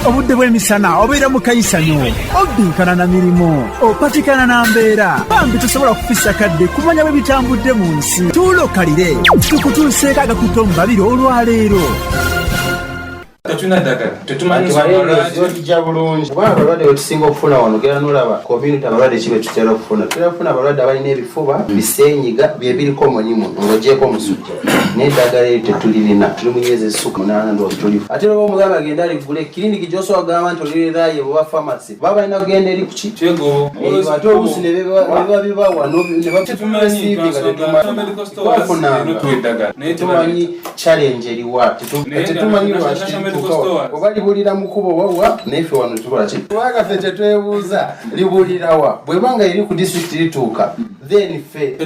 obudde bw'emisana obeera mu kayisanyo oddinkana na mirimu opatikana na mbeera bambi tosobola kufissa kadde kumanya bwe bitambudde mu nsi tuulokalire tukutuuseeko agakuto mu babiri olwaleero tetumanyi bulungi kubanga abalwadde bwe tusinga okufuna wano gera nolaba community abalwadde kibe tutera okufuna abalwadde abalina ebifuba bisenyiga byebiriko omulimu ng'ogyeko omusujja n'eddagala eri tetulirina tuli mu myezi essuka 8 ndowooza tulifu ate loba omugamba agenda aligule kiriniki gy'osobola kugamba nti olirirayo oba famasi baba balina kugenda eri kuki ate oluusi ne biba bibawa tetumanyi challenge eriwa tetumanyi lwaki oba libulira mukubo wawa nefe wano tukola ki twagaffe tetwebuuza libulirawa bwebanga eri ku district lituuka then fe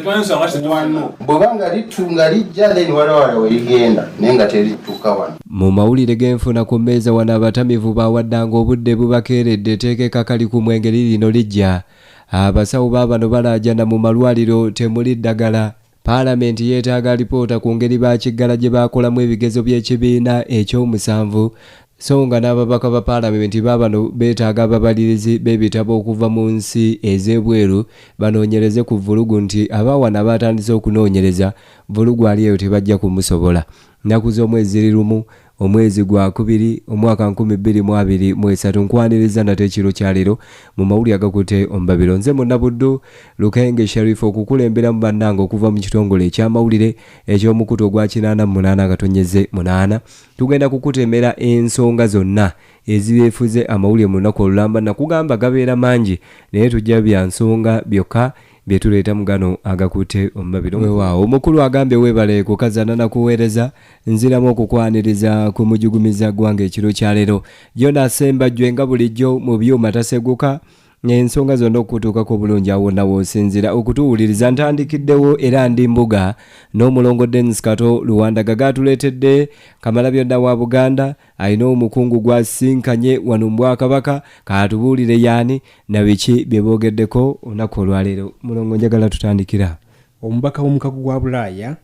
wano bwebanga litunga lijja then walawala weligenda naye nga terituuka wano. Mu mawulire g'enfuna ku mmeeza wano abatamivu bawaddanga obudde bubakeeredde etteeka kali ku mwenge lino lijja abasawo baabano balaajana mu malwaliro temuli ddagala. Paalamenti yeetaaga alipoota ku ngeri bakiggala gye baakolamu ebigezo by'ekibiina ekyomusanvu so nga n'ababaka ba paalamenti baabano beetaaga ababalirizi b'ebitabo okuva mu nsi ez'ebweru banoonyereze ku vulugu nti abaawana baatandise okunoonyereza vulugu ali eyo tebajja kumusobola. Nnaku z'omwezi lumu omwezi gwa 2 omwaka 2023 nkwaniriza nate ekiro kya leero mu mawulire agakutte omubabiro nze munna Buddu Lukenge Sharif okukulembera mu bannange okuva mu kitongole eky'amawulire eky'omukutu ogwa 88 agatonyeze 8 tugenda kukutemera ensonga zonna ezibeefuze amawulire mu lunaku olulamba nakugamba gabeera mangi naye tujja bya nsonga byokka byetuleeta mugano agakutte omubabiro wewaawo omukulu agambye weebale kukazana na kuweereza nziramu okukwaniriza ku mujugumiza gwange ekiro kya leero gyona sembajjwe nga bulijjo mu byuma taseguka ensonga zonna okutuukako bulungi awonna w'osinzira okutuwuliriza ntandikiddewo era ndi mbuga n'omulongo Dennis Kato Luwanda gatuleetedde Kamalabyonna wa Buganda alina omukungu gwasinkanye wano mu Bwakabaka kaatubuulire yaani na biki bye boogeddeko olunaku olwaleero. Mulongo njagala tutandikira. Omubaka w'omukago gwa Bulaaya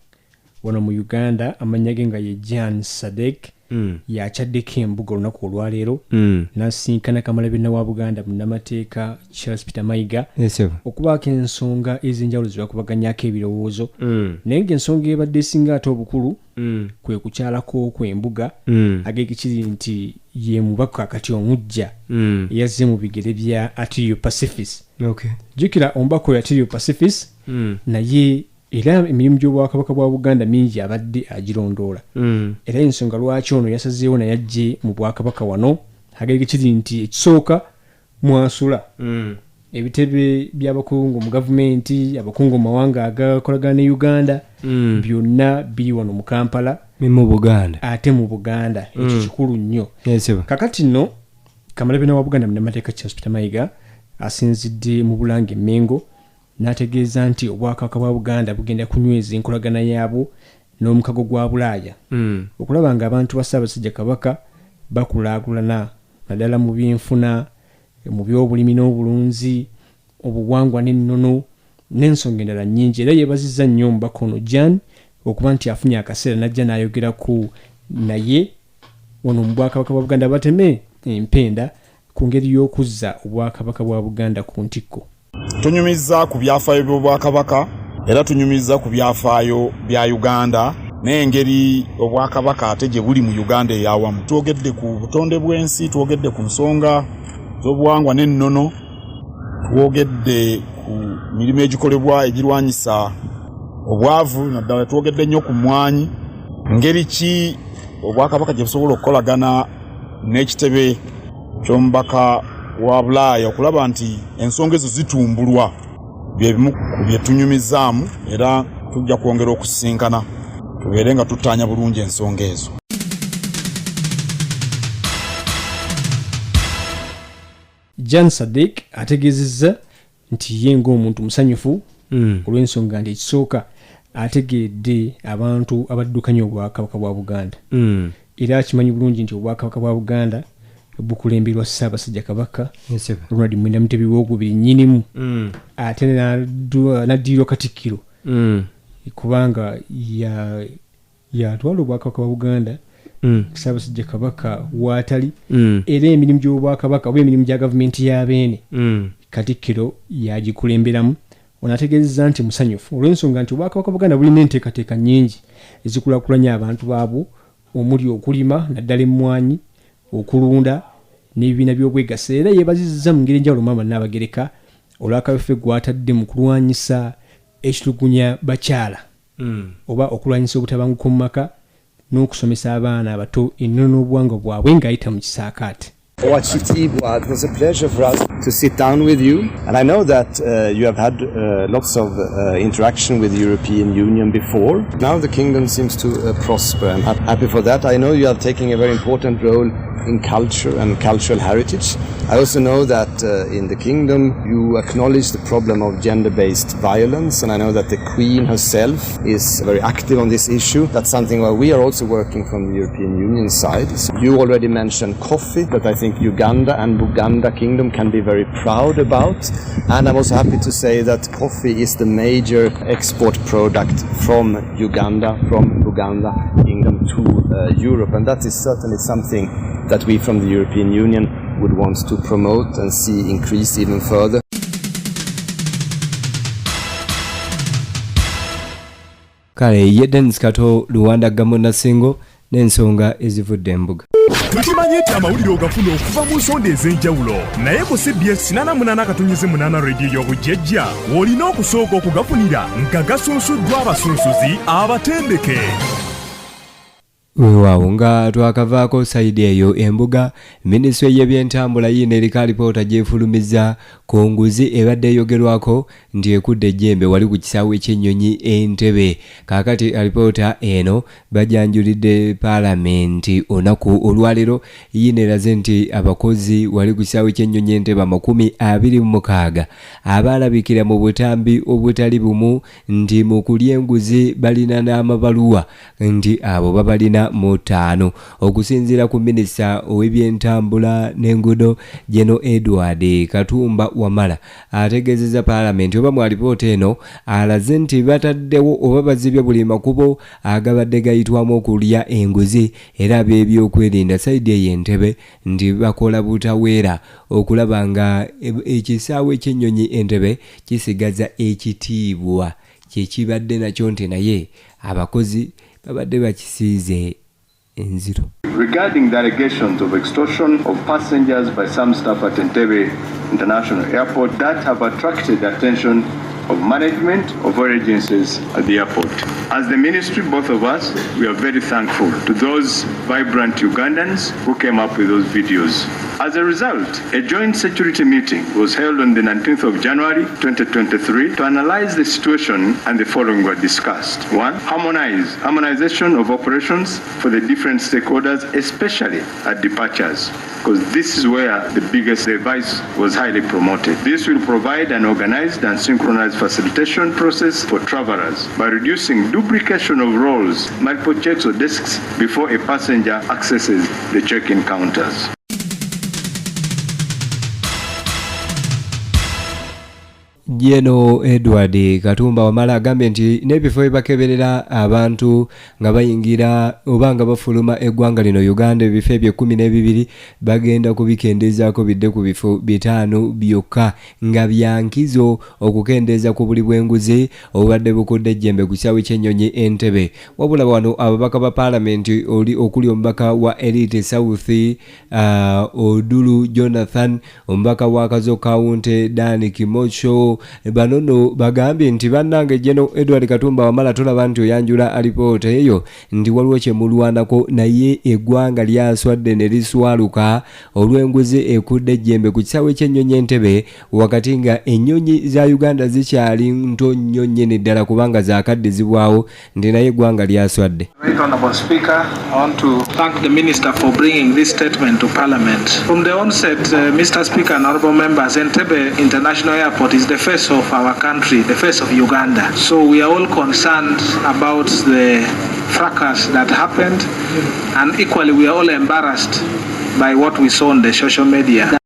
wano mu Uganda amannya ge nga ye Jan Sadek yakyaddeko embuga olunaku olwaleero n'asinkana Kamalabyonna wa Buganda munnamateeka Charles Peter Mayiga okubaako ensonga ez'enjawulo ze bakubaganyako ebirowoozo naye ng'ensonga ebadde esinga ate obukulu kwe kukyalako kw'embuga ag'ekikiri nti ye mubaka kati omujja yazze mu bigere bya Atilio Pacific. Jjukira omubaka oyo Atilio Pacific naye era emirimu gy'obwakabaka bwa Buganda mingi abadde agirondoola era ensonga lwaki ono yasazeewo naye ajje mu bwakabaka wano ag'ekikiri nti ekisooka mwasula ebitebe by'abakungu mu gavumenti abakungu mu mawanga agakolagana ne Uganda byonna biri wano mu Kampala mu Buganda ate mu Buganda ekyo kikulu nnyo. Kakati nno Kamalabyonna wa Buganda munnamateeka Charles Peter Mayiga asinzidde mu Bulange Mengo n'ategeeza nti obwakabaka bwa Buganda bugenda kunyweza enkolagana yaabwo n'omukago gwa Bulaaya okulaba nga abantu ba Ssaabasajja Kabaka bakulaakulana naddala mu byenfuna mu by'obulimi n'obulunzi obuwangwa n'ennono n'ensonga endala nnyingi era yeebazizza nnyo omubaka ono Jan okuba nti afunye akaseera n'ajja n'ayogeraku naye wano mu bwakabaka bwa Buganda bateme empenda ku ngeri y'okuzza obwakabaka bwa Buganda ku ntikko. Tunyumiza ku byafaayo by'obwakabaka era tunyumiza ku byafaayo bya Uganda n'engeri obwakabaka ate gye buli mu Uganda eyawamu. Twogedde ku butonde bw'ensi, twogedde ku nsonga z'obuwangwa n'ennono, twogedde ku mirimu egikolebwa egirwanyisa obwavu naddala twogedde nnyo ku mmwanyi ngeri ki obwakabaka gye busobola okukolagana n'ekitebe ky'omubaka wa Bulaaya okulaba nti ensonga ezo zitumbulwa byebimu ku bye tunyumizaamu era tujja kwongera okusisinkana tubeere nga tutaanya bulungi ensonga ezo. Jan Sadek ategeezezza nti ye ng'omuntu musanyufu olw'ensonga nti ekisooka ategeedde abantu abaddukanya obwakabaka bwa Buganda era akimanyi bulungi nti obwakabaka bwa Buganda bukulemberwa Ssaabasajja Kabaka Ronald Mwenda Mutebi w'okubiri nnyinimu ate n'addirirwa Katikkiro kubanga yatwala obwakabaka bwa Buganda Ssaabasajja Kabaka waatali era emirimu gy'obwakabaka oba emirimu gya gavumenti y'abeene Katikkiro yagikulemberamu. Ono ategeezezza nti musanyufu olw'ensonga nti obwakabaka Buganda bulina enteekateeka nnyingi ezikulaakulanya abantu baabwo omuli okulima naddala emmwanyi, okulunda n'ebibiina by'obwegassi. Era yeebazizza mu ngeri enjawulo Maama Nnaabagereka olw'akabeffe gw'atadde mu kulwanyisa ekitulugunya bakyala oba okulwanyisa obutabanguko mu maka n'okusomesa abaana abato ennono n'obuwangwa bwabwe ng'ayita mu kisaakaate. It was a pleasure for us to sit down with you, and I know that you have had lots of interaction with the European Union before. Now the kingdom seems to prosper, and I'm happy for that. I know you are taking a very important role in culture and cultural heritage. I also know that in the kingdom you acknowledge the problem of gender-based violence, and I know that the Queen herself is very active on this issue. That's something where we are also working from the European Union side. So you already mentioned coffee, but I think Uganda and Buganda kingdom can be very proud about. And I'm also happy to say that coffee is the major export product from Uganda, from Buganda kingdom to Europe, and that is certainly something that we from the European Union would want to promote and see increase even further. Kale ye Dennis Kato Luwanda Gamona Singo n'ensonga ezivudde embuga. Tukimanyi nti amawulire ogafuna okuva mu nsonda ez'enjawulo naye ku CBS 88.8 rediyo y'obujjejja olina okusooka okugafunira nga gasunsuddwa abasunsuzi abatendeke. Weewaawo nga twakavaako sayidi eyo embuga, minisitule y'ebyentambula yiina eriko alipoota gy'efulumizza ku nguzi ebadde eyogerwako nti ekudde ejjembe wali ku kisaawe ky'ennyonyi Entebbe. Kaakati alipoota eno bajanjulidde paalamenti olunaku olwaleero. Yiina eraze nti abakozi wali ku kisaawe ky'ennyonyi Entebbe 26 abaalabikira mu butambi obutali bumu nti mu kulya enguzi balina n'amabaluwa nti abo babalina mu 5 okusinziira ku minisita ow'ebyentambula n'enguudo General Edward Katumba Wamala ategeezezza paalamenti oba mu alipoota eno alaze nti bataddewo oba bazibye buli makubo agabadde gayitwamu okulya enguzi era ab'ebyokwerinda sayidi ey'Entebbe nti bakola butaweera okulaba nga ekisaawe ky'ennyonyi Entebbe kisigaza ekitiibwa kyekibadde nakyo nti naye abakozi babadde bakisiize enziro. Regarding the allegations of extortion of passengers by some staff at Entebbe International Airport that have attracted the attention of management of all agencies at the airport. As the ministry, both of us, we are very thankful to those vibrant Ugandans who came up with those videos. As a result, a joint security meeting was held on the 19th of January 2023 to analyze the situation, and the following were discussed. 1. Harmonization of operations for the different stakeholders, especially at departures, because this is where the biggest device was highly promoted. This will provide an organized and synchronized facilitation process for travelers by reducing duplication of roles, multiple checks or desks before a passenger accesses the check-in counters. General Edward Katumba Wamala agambye nti n'ebifo ebibakeberera abantu nga bayingira oba nga bafuluma eggwanga lino Uganda ebifo ebyo 12 bagenda kubikendeezaako bidde ku bifo 5 byokka nga byankizo okukendeeza ku buli bw'enguzi obubadde bukudde ejjembe ku kisaawe ky'ennyonyi Entebbe. Wabula wano ababaka ba paalamenti okuli omubaka wa Elite South Odulu Jonathan, omubaka wa Kazo Kaunti Dani Kimocho, banono bagambye nti bannange General Edward Katumba Wamala tulaba nti oyanjula alipoota eyo nti waliwo kyemulwanako naye eggwanga lyaswadde ne liswaluka olw'enguzi ekudde ejjembe ku kisaawe ky'ennyonyi Entebbe wakati nga ennyonyi za Uganda zikyali nto nnyo nnyini ddala kubanga zaakaddizibwawo nti naye eggwanga lyaswadde. Right, Honourable Speaker, I want to thank the Minister for bringing this statement to Parliament. From the onset, Mr. Speaker and honourable members, Entebbe International Airport is the face of our country, the face of Uganda. So we are all concerned about the fracas that happened, and equally we are all embarrassed by what we saw on the social media.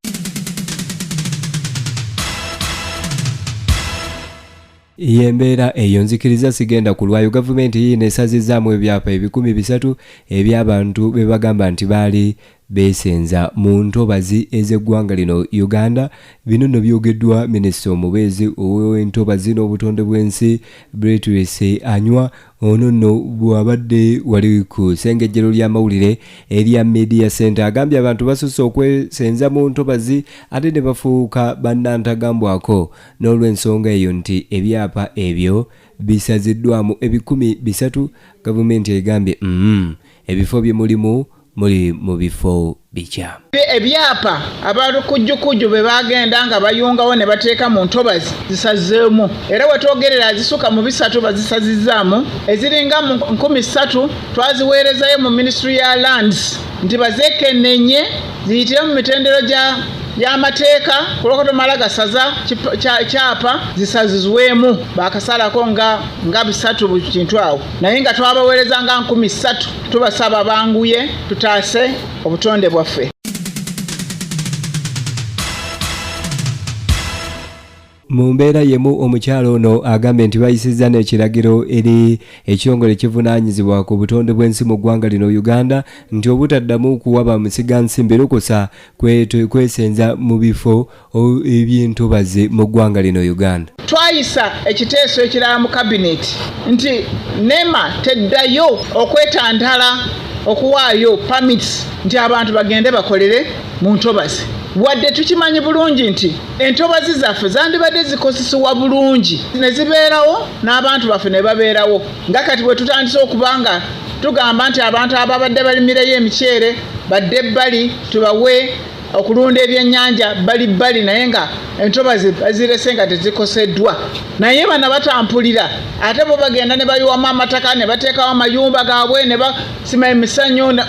yembeera eyo nzikiriza sigenda kulwayo. Gavumenti yiino esazizaamu ebyapa 300 eby'abantu be bagamba nti baali beesenza mu ntobazi ez'eggwanga lino Uganda. Bino nno byogeddwa minisita omubeezi ow'entobazi n'obutonde bw'ensi Beatrice Anywa. Ono nno bw'abadde wali ku ssengejjero ly'amawulire erya Media Center agambye abantu basusse okwesenza mu ntobazi ate ne bafuuka bannantagambwako n'olw'ensonga eyo nti ebyapa ebyo bisaziddwamu 300. Gavumenti egambye ebifo bye mulimu muli mu bifo bikyamu. Ebyapa abalukujjukujju be bagenda nga bayungawo ne bateeka mu ntobazi zisazeemu, era wetwogerera zisuka mu 3 bazisazizaamu, eziringa mu 3,000 twaziweerezayo mu Ministry ya Lands nti bazeekennenye ziyitire mu mitendero y'amateeka kulokoto mala gasaza kyapa zisazizwemu bakasalako nga 3 buli kintu awo, naye nga twabaweereza nga 3,000. Tubasaba banguye tutaase obutonde bwaffe. Mu mbeera yemu omukyalo ono agambye nti bayisizza n'ekiragiro eri ekitongole kivunaanyizibwa ku butonde bw'ensi mu ggwanga lino Uganda nti obutaddamu kuwa bamusigansimbi lukusa kwesenza mu bifo eby'entobazi mu ggwanga lino Uganda. Twayisa ekiteeso ekirala mu kabineti nti NEMA teddayo okwetantala okuwaayo permits nti abantu bagende bakolere mu ntobazi. Wadde tukimanyi bulungi nti entobazi zaffe zandibadde zikozesebwa bulungi ne zibeerawo n'abantu baffe ne babeerawo, nga kati bwe tutandise okubanga tugamba nti abantu ababadde balimireyo emiceere badde ebbali tubawe okulunda ebyennyanja bali naye nga entobazi bazirese nga tezikoseddwa, naye bana batampulira ate bo bagenda ne bayiwamu amataka ne bateekawo amayumba gaabwe ne basima emisanyu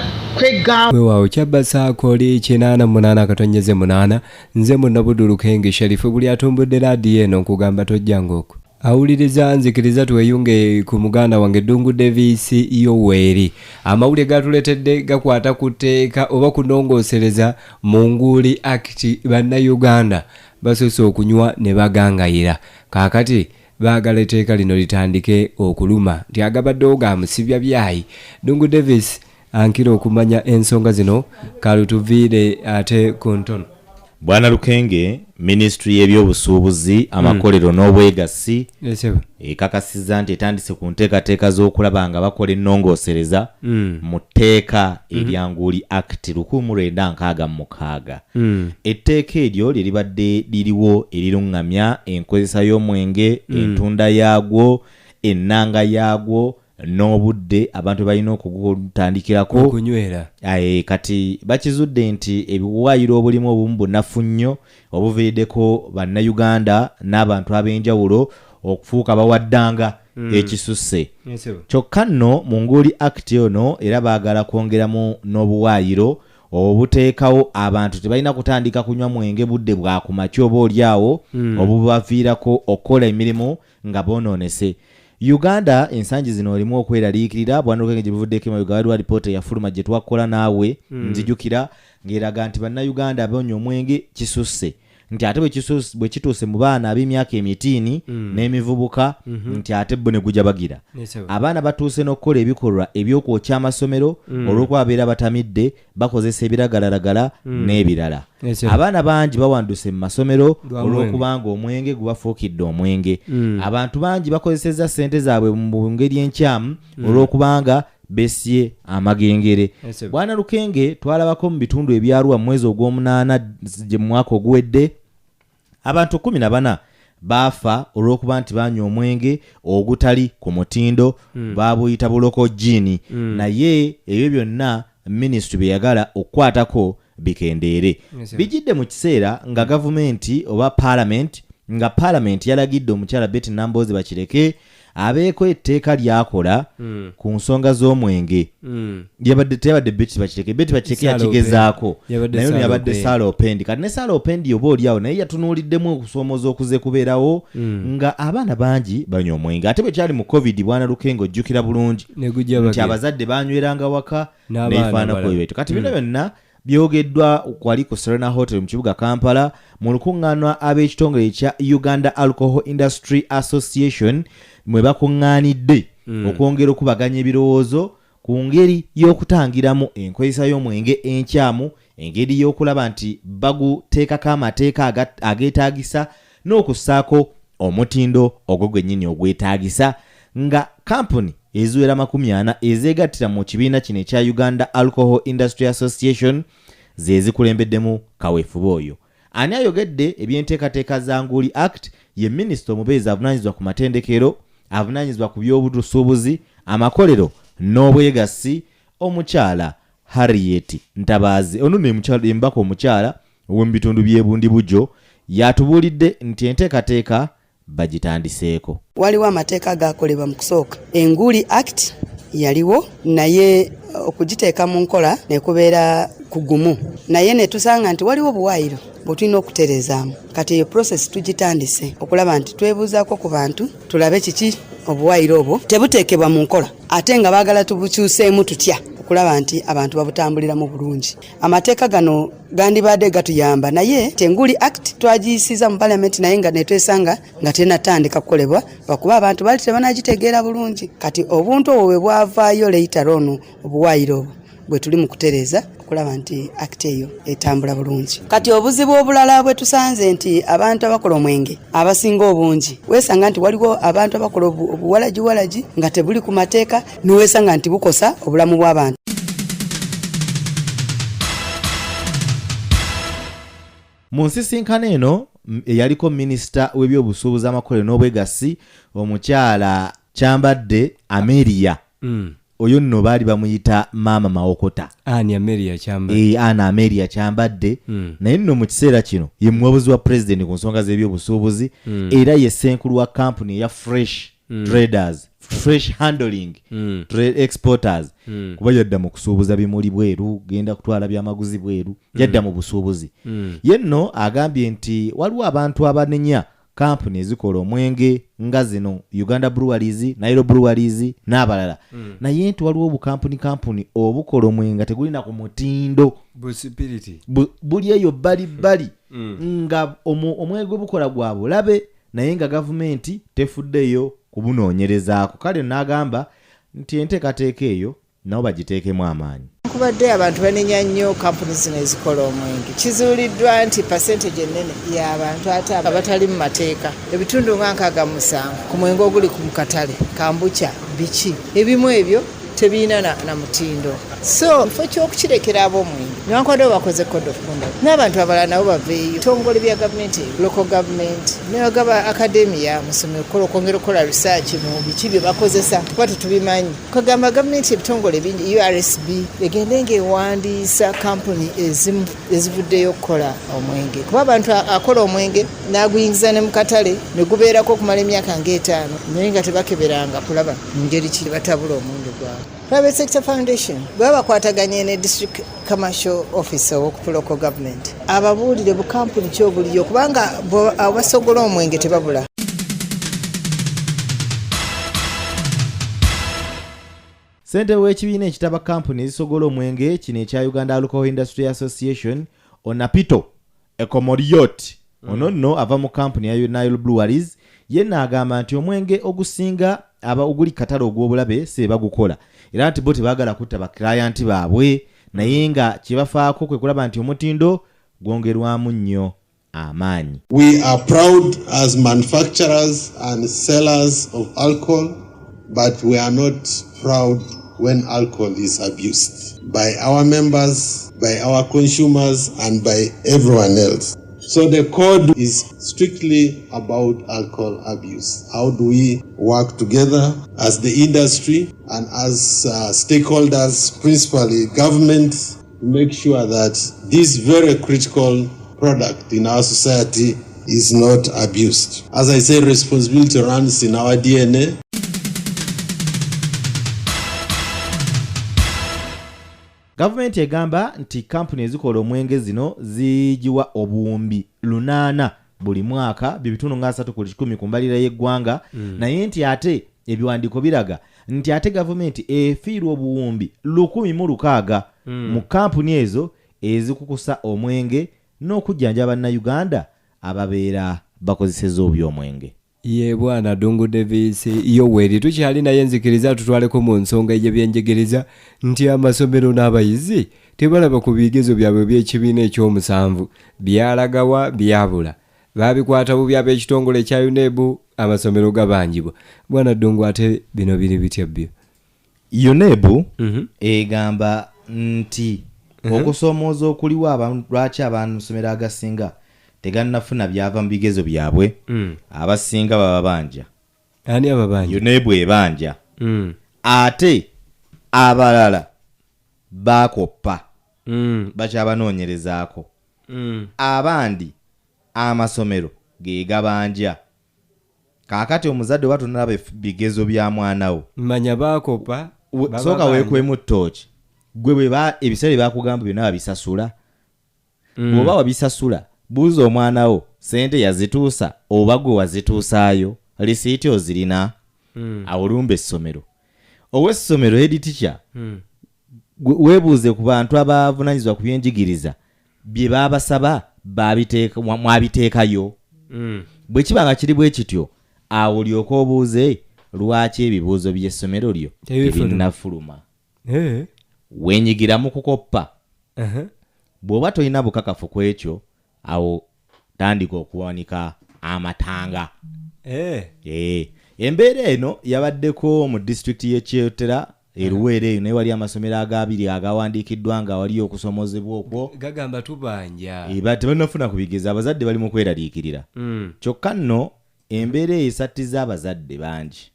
weewaawo kyabasaako oli 88 nze munna Buddu Lukenge Sharif buli atumbudde laadiyo eno nkugamba tojjangoko awuliriza nzikiriza tweyunge ku muganda wange Ddungu Davis Yoweri. Amawulire gatuletedde gakwata ku tteeka oba kunongoosereza mu Nguuli Act Bannayuganda basusse okunywa ne bagangayira. Kaakati baagala etteeka lino litandike okuluma nti agabaddewo gamusibya byayi. Ddungu Davis ankira okumanya ensonga zino kalutuviire ate ku ntono. Bwana Lukenge, Ministry y'ebyobusuubuzi amakolero n'obwegassi ekakasizza nti etandise ku nteekateeka z'okulaba nga bakola ennongoosereza mu tteeka erya Nguuli Act 1966. Etteeka eryo lye libadde liriwo eriruŋŋamya enkozesa y'omwenge, entunda yaagwo, ennanga yaagwo n'obudde abantu balina okugutandikirako okunywera. Kati bakizudde nti ebiwaayiro obulimu obumu bunafu nnyo obuviiriddeko bannayuganda n'abantu ab'enjawulo okufuuka bawaddanga ekisusse. Kyokka nno mu Nguuli Act ono era baagala kwongeramu n'obuwaayiro obuteekawo abantu tebalina kutandika kunywa mwenge budde bwa ku makya oba olyawo obubaviirako okukola emirimu nga boonoonese. Uganda ensangi zino olimu okweraliikirira. Bwana Lukenge gye bivuddeko emabega waliwo alipoota eyafuluma gye twakola naawe nzijukira ng'eraga nti bannayuganda abanywa omwenge kisusse nti ate bwe kituuse mu baana ab'emyaka emitiini n'emivubuka nti ate bo ne gujja bagira. Abaana batuuse n'okukola ebikolwa ebyokwokya amasomero olw'okuba babeera batamidde bakozesa ebiragalalagala n'ebirala. Abaana bangi bawanduse mu masomero olw'okubanga omwenge gubafuukidde omwenge. Abantu bangi bakozesezza ssente zaabwe mu ngeri enkyamu olw'okubanga besye amagengere. Bwana Lukenge, twalabako mu bitundu ebyalwa mu mwezi ogw'omunaana gye mu mwaka oguwedde abantu 14 baafa olw'okuba nti banywa omwenge ogutali ku mutindo baabuyita bulokojjiini. Naye ebyo byonna minisitule bye yagala okukwatako bikendeere. Bijidde mu kiseera nga gavumenti oba paalamenti yalagidde omukyala Betty Nambooze bakireke abeeko etteeka lyakola ku nsonga z'omwenge. Teyabadde Betty bakireke yakigezaako naye ono yabadde Sarah Opendi. Kati ne Sarah Opendi oba oliawo naye yatunuuliddemu okusoomoza okuze kubeerawo nga abaana bangi banywa omwenge. Ate bwe kyali mu COVID, Bwana Lukenge ojjukira bulungi nti abazadde banyweranga waka nefaanako ebyo. Kati bino byonna byogeddwa kwali ku Serena Hotel mu kibuga Kampala mu lukuŋŋaanwa ab'ekitongole kya Uganda Alcohol Industry Association mwe bakuŋŋaanidde okwongera okubaganya ebirowoozo ku ngeri y'okutangiramu enkozesa y'omwenge enkyamu, engeri y'okulaba nti baguteekako amateeka ageetaagisa n'okussaako omutindo ogwo gwennyini ogwetaagisa, nga kampuni eziwera 40 ezeegattira mu kibiina kino ekya Uganda Alcohol Industry Association zezikulembeddemu kaweefube oyo. Ani ayogedde ebyenteekateeka za Nguuli Act ye minisita omubeezi avunaanyizibwa ku matendekero, avunaanyizibwa ku by'obusuubuzi, amakolero n'obwegassi, omukyala Harriet Ntabaazi. Ono ne mukyala embaka omukyala ow'omu bitundu by'ebundi bujjo yatubuulidde nti enteekateeka bagitandiseeko. Waliwo amateeka gakolebwa mu kusooka. Enguli Act yaliwo naye okugiteeka mu nkola nekubeera kugumu, naye ne tusanga nti waliwo obuwaayiro bwetulina okuterezaamu. Kati eyo process tugitandise okulaba nti twebuuzaako ku bantu tulabe kiki obuwaayiro obwo tebuteekebwa mu nkola ate nga baagala tubukyuseemu tutya okulaba nti abantu babutambuliramu bulungi. Amateeka gano gandibadde gatuyamba naye Tenguli Act twagiyisiza mu Parliament naye nga netwesanga nga tenatandika kukolebwa bakuba abantu bali tebanagitegeera bulungi. Kati obuntu obwo bwe bwavaayo later on obuwaayiro obwo bwe tuli mu kutereza okulaba nti Act eyo etambula bulungi. Kati obuzibu obulala bwe tusanze nti abantu abakola omwenge abasinga obungi weesanga nti waliwo abantu abakola obuwalaji nga tebuli ku mateeka niweesanga nti bukosa obulamu bw'abantu. Mu nsisinkano eno eyaliko minisita w'ebyobusuubuzi, amakolero n'obwegassi omukyala Kyambadde Amelia. Oyo nno baali bamuyita Maama Maokota. Ana Amelia Kyambadde. Naye nno mu kiseera kino ye muwabuzi wa pulezidenti ku nsonga z'ebyobusuubuzi era ye ssenkulu wa kampuni eya Fresh Traders, Fresh Handling Trade Exporters. Kuba yadda mu kusuubuza bimuli bweru, genda kutwala byamaguzi bweru, yadda mu busuubuzi. Ye nno agambye nti waliwo abantu abanenya kampuni ezikola omwenge nga zino Uganda Breweries, Nairobi Breweries n'abalala. Naye nti waliwo obukampuni obukola omwenge tegulina ku mutindo buli eyo bali nga omwenge obukola gwa bulabe naye nga gavumenti tefuddeyo kubunoonyerezaako. Kale n'agamba nti enteekateeka eyo nabo bagiteekemu amaanyi. Kubadde abantu banenya nnyo kampuni zino ezikola omwenge. Kizuuliddwa nti percentage ennene y'abantu ate abatali mu mateeka ebitundu nga 67 ku mwenge oguli ku katale kambucha biki ebimu ebyo tebirina na mutindo. So kifo ky'okukirekera ab'omwenge newankwadde bakoze code of conduct n'abantu abalala nabo baveeyo. Bitongole bya gavumenti, local government n'abagaba akademiya musomero okukola okwongera okukola research mu biki bye bakozesa kuba tetubimanyi. Kagamba gavumenti ebitongole bingi URSB egende ng'ewandiisa kampuni ezimu ezivuddeyo okukola omwenge kuba abantu akola omwenge n'aguyingiza ne mu katale ne gubeerako okumala emyaka nga5 naye nga tebakeberanga kulaba ngeri ki batabula omwenge gwabwe. Private Sector Foundation bwe bakwataganye ne District Commercial Officer w'oku local government ababuulire bukampuni ky'obuliyo kubanga abasogola omwenge tebabula. Ssentebe w'ekibiina ekitaba kampuni ezisogola omwenge kino ekya Uganda Alcohol Industry Association Onapito Ekomoriot ono nno ava mu kampuni ya Nile Breweries yenna agamba nti omwenge ogusinga oguli katale ogw'obulabe se bagukola era nti bo tebaagala kutta bakirayanti baabwe naye nga kyebafaako kwe kulaba nti omutindo gwongerwamu nnyo amaanyi. We are proud as manufacturers and sellers of alcohol, but we are not proud when alcohol is abused by our members, by our consumers, and by everyone else. So the code is strictly about alcohol abuse. How do we work together as the industry and as stakeholders, principally government, to make sure that this very critical product in our society is not abused. As I say, responsibility runs in our DNA. Gavumenti egamba nti kampuni ezikola omwenge zino zijiwa obuwumbi 800 buli mwaka bibitundu nga 3 ku 10 ku mbalira y'eggwanga naye nti ate ebiwandiiko biraga nti ate gavumenti efiirwa obuwumbi 1,600 mu kampuni ezo ezikukusa omwenge n'okujjanja bannayuganda ababeera bakozeseza oby'omwenge. Ye bwana Dungu Davis Yoweri tukyali naye nzikiriza tutwaleko mu nsonga y'ebyenjigiriza nti amasomero n'abayizi tebalaba ku bigezo byabwe by'ekibiina ekyomusanvu byalagawa byabula babikwata bubi ab'ekitongole kya UNEB amasomero gabanjibwa. Bwana Dungu ate bino biri bitya byo? UNEB egamba nti okusomooza okuliwo abantu lwaki amasomero agasinga tegannafuna byava mu bigezo byabwe abasinga baba banja. Ani ababanja? UNEB ebanja. Ate abalala bakoppa bakyabanoonyerezaako. Abandi amasomero ge gabanja. Kaakati omuzadde watunalaba bigezo bya mwanawo manya bakoppa sooka weekwemu ttooki gwe bwe ebiseera byakugamba byonna babisasula. Bw'oba wabisasula buuza omwanawo sente yazituusa oba gwe wazituusaayo lisiiti ozirina. Awulumba essomero ow'essomero head teacher weebuuze ku bantu abavunanyizibwa ku byenjigiriza bye babasaba mwabiteekayo. Bwe kiba nga kiri bwe kityo awo olyoka obuuze lwaki ebibuuzo by'essomero lyo tebinnafuluma. Weenyigira mu kukoppa bw'oba tolina bukakafu ku ekyo awo tandika okuwanika amatanga. Embeera eno yabaddeko mu disitulikiti y'e Kyotera Eruwere eyo naye wali amasomero agabiri agawandiikiddwa nga wali okusomozebwa okwo gagamba tubanja tebannafuna kubigeza abazadde bali mu kweraliikirira. Kyokka nno embeera esattiza abazadde bangi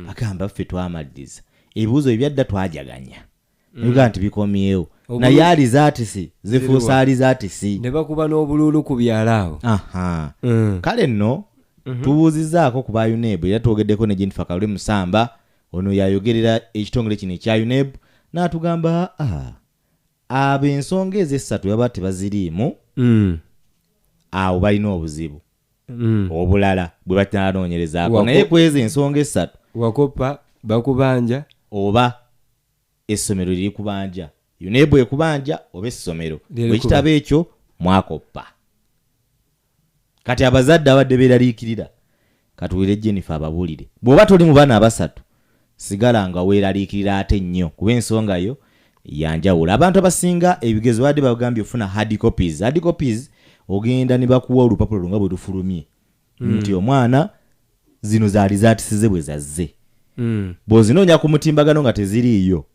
bagamba ffe twamaliriza ebibuuzo ebyadda twajaganya naye nti bikomyewo naye ali zaatisi zifuusa ali zaatisi ne bakuba n'obululu ku byalaawo. Kale nno tubuuzizaako ku ba UNEB era twogeddeko ne Jennifer Kalule Musamba ono yayogerera ekitongole kino ekya UNEB n'atugamba ab'ensonga ez'essatu baba tebaziriimu awo balina obuzibu obulala bwe batananoonyerezaako naye kweza ensonga essatu wakoppa bakubanja oba essomero liri kubanja UNEB ekubanja oba essomero bwe kitaba ekyo mwakoppa. Kati abazadde abadde beeraliikirira katuwire Jennifer ababuulire bw'oba toli mu baana abasatu sigala nga weeraliikirira ate nnyo kuba ensonga yo yanjawulo. Abantu abasinga ebigezo badde bagambye ofuna hard copies. Hard copies ogenda ne bakuwa olupapula nga bwe lufulumye nti omwana zino zaali zaatisize bwe zazze. Bw'ozinoonya ku mutimbagano nga teziriiyo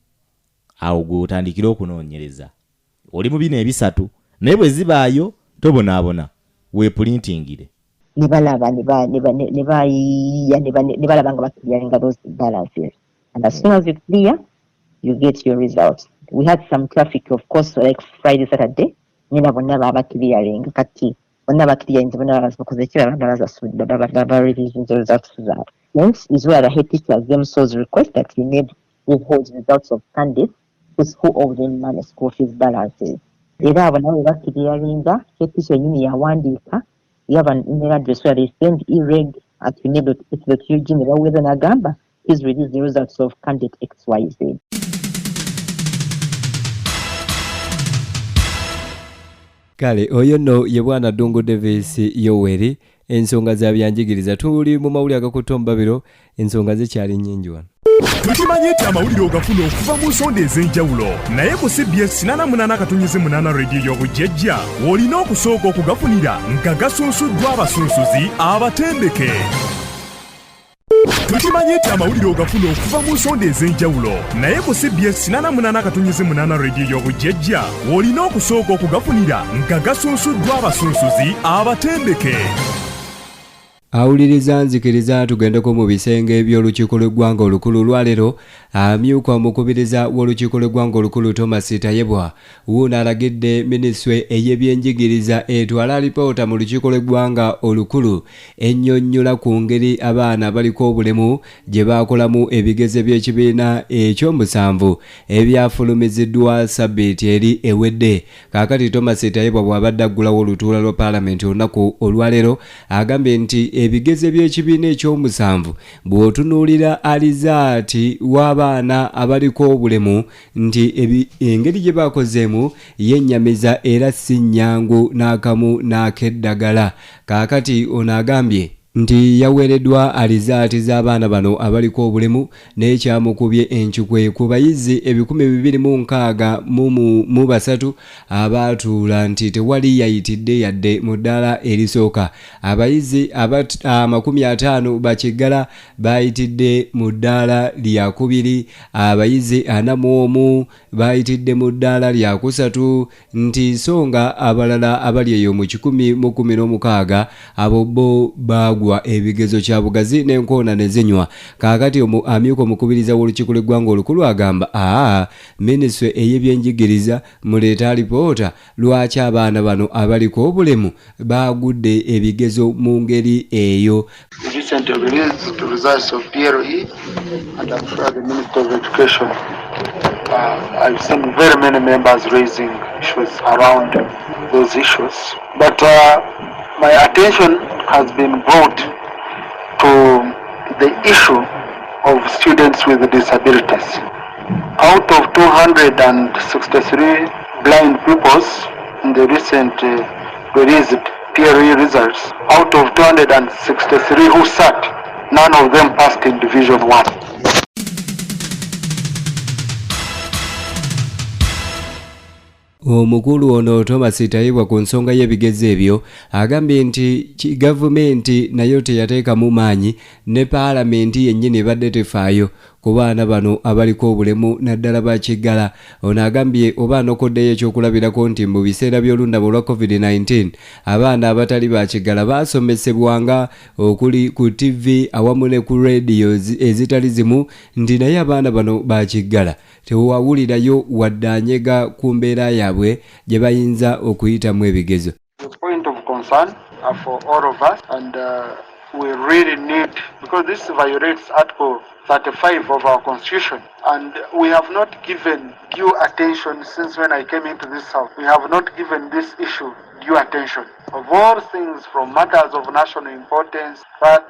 awo gwe otandikira okunoonyereza. Oli mu bino ebisatu naye bwe zibaayo tobonaabona weepulintingire. Ne balaba nga bakiriyalinga those balances. And as soon as you clear, you get your results. We had some traffic, of course, like Friday, Saturday. Nina bonna babakiriyalinga kati bonna bakiriyalinze bonna babakoze ekyo baba revision the results for that. Hence is where the head teachers themselves request that we need withhold results of candidates who owe them money school fees balances. Era abo nabo bakiriyalinga head teacher nyini yawandiika you have an email address where they send ereg@uneb.ug nebaweza nagamba please release the results of candidate XYZ. Kale oyo nno ye bwana Dungu Davis Yoweri. Ensonga za byanjigiriza tuli mu mawulire agakutte omubabiro ensonga zikyali nnyingi wano. Tukimanyi nti amawulire ogafuna okuva mu nsonda ez'enjawulo naye ku CBS 88.8 rediyo y'obujjajja olina okusooka okugafunira nga gasunsuddwa abasunsuzi abatendeke. Tukimanyi nti amawulire ogafuna okuva mu nsonda ez'enjawulo naye ku CBS 88.8 rediyo y'obujjajja olina okusooka okugafunira nga gasunsuddwa abasunsuzi abatendeke. Awuliriza nzikiriza tugendeko mu bisenge by'olukiiko lw'eggwanga olukulu lwaleero amyuka omukubiriza w'olukiiko lw'eggwanga olukulu Thomas Tayebwa wuuno alagidde minisitule ey'ebyenjigiriza etwala alipoota mu lukiiko lw'eggwanga olukulu ennyonnyola ku ngeri abaana abaliko obulemu gye baakolamu ebigezo by'ekibiina ekyomusanvu ebyafulumiziddwa sabbiiti eri ewedde. Kaakati Thomas Tayebwa bw'abadde aggulawo olutuula lwa paalamenti olunaku olwaleero agambye nti ebigezo by'ekibiina ekyomusanvu bw'otunuulira alizaati w'abaana abaliko obulemu nti engeri gye bakozeemu yennyamiza era si nnyangu n'akamu n'akeddagala. Kaakati ono agambye nti yaweereddwa alizaati z'abaana bano abaliko obulemu n'ekyamukubye enkikwe ku bayizi 263 abaatuula nti tewali yayitidde yadde mu ddaala erisooka. Abayizi 50 bakiggala baayitidde mu ddaala lya kubiri, abayizi 41 baayitidde mu ddaala lya kusatu, nti songa abalala abali eyo mu 116 abo bo bagwa ebigezo kya bugazi n'enkoona ne zinywa. Kaakati amyuka omukubiriza w'olukiiko lw'eggwanga olukulu agamba minisitule ey'ebyenjigiriza muleeta alipoota lwaki abaana bano abaliko obulemu baagudde ebigezo mu ngeri eyo. Recently released the results of PLE and I'm sure the Minister of Education. I've seen very many members raising issues around those issues, but my attention has been brought to the issue of students with disabilities. Out of 263 blind pupils in the recent released PLE results, out of 263 who sat, none of them passed in Division 1. Omukulu ono Thomas Tayibwa ku nsonga y'ebigezo ebyo agambye nti gavumenti nayo teyateekamu maanyi ne paalamenti yennyini ebadde tefaayo ku baana bano abaliko obulemu naddala bakiggala. Ono agambye oba anokoddeyo ekyokulabirako nti mu biseera by'olundaba olwa COVID-19 abaana abatali bakiggala baasomesebwanga okuli ku TV awamu ne ku radio ezitali zimu, nti naye abaana bano bakiggala tewawulirayo wadde anyega ku mbeera yaabwe gye bayinza okuyitamu ebigezo. The point of concern for all of us, and we really need, because this violates Article 35 of our Constitution, and we have not given due attention since when I came into this house. We have not given this issue due attention. Of all things, from matters of national importance, but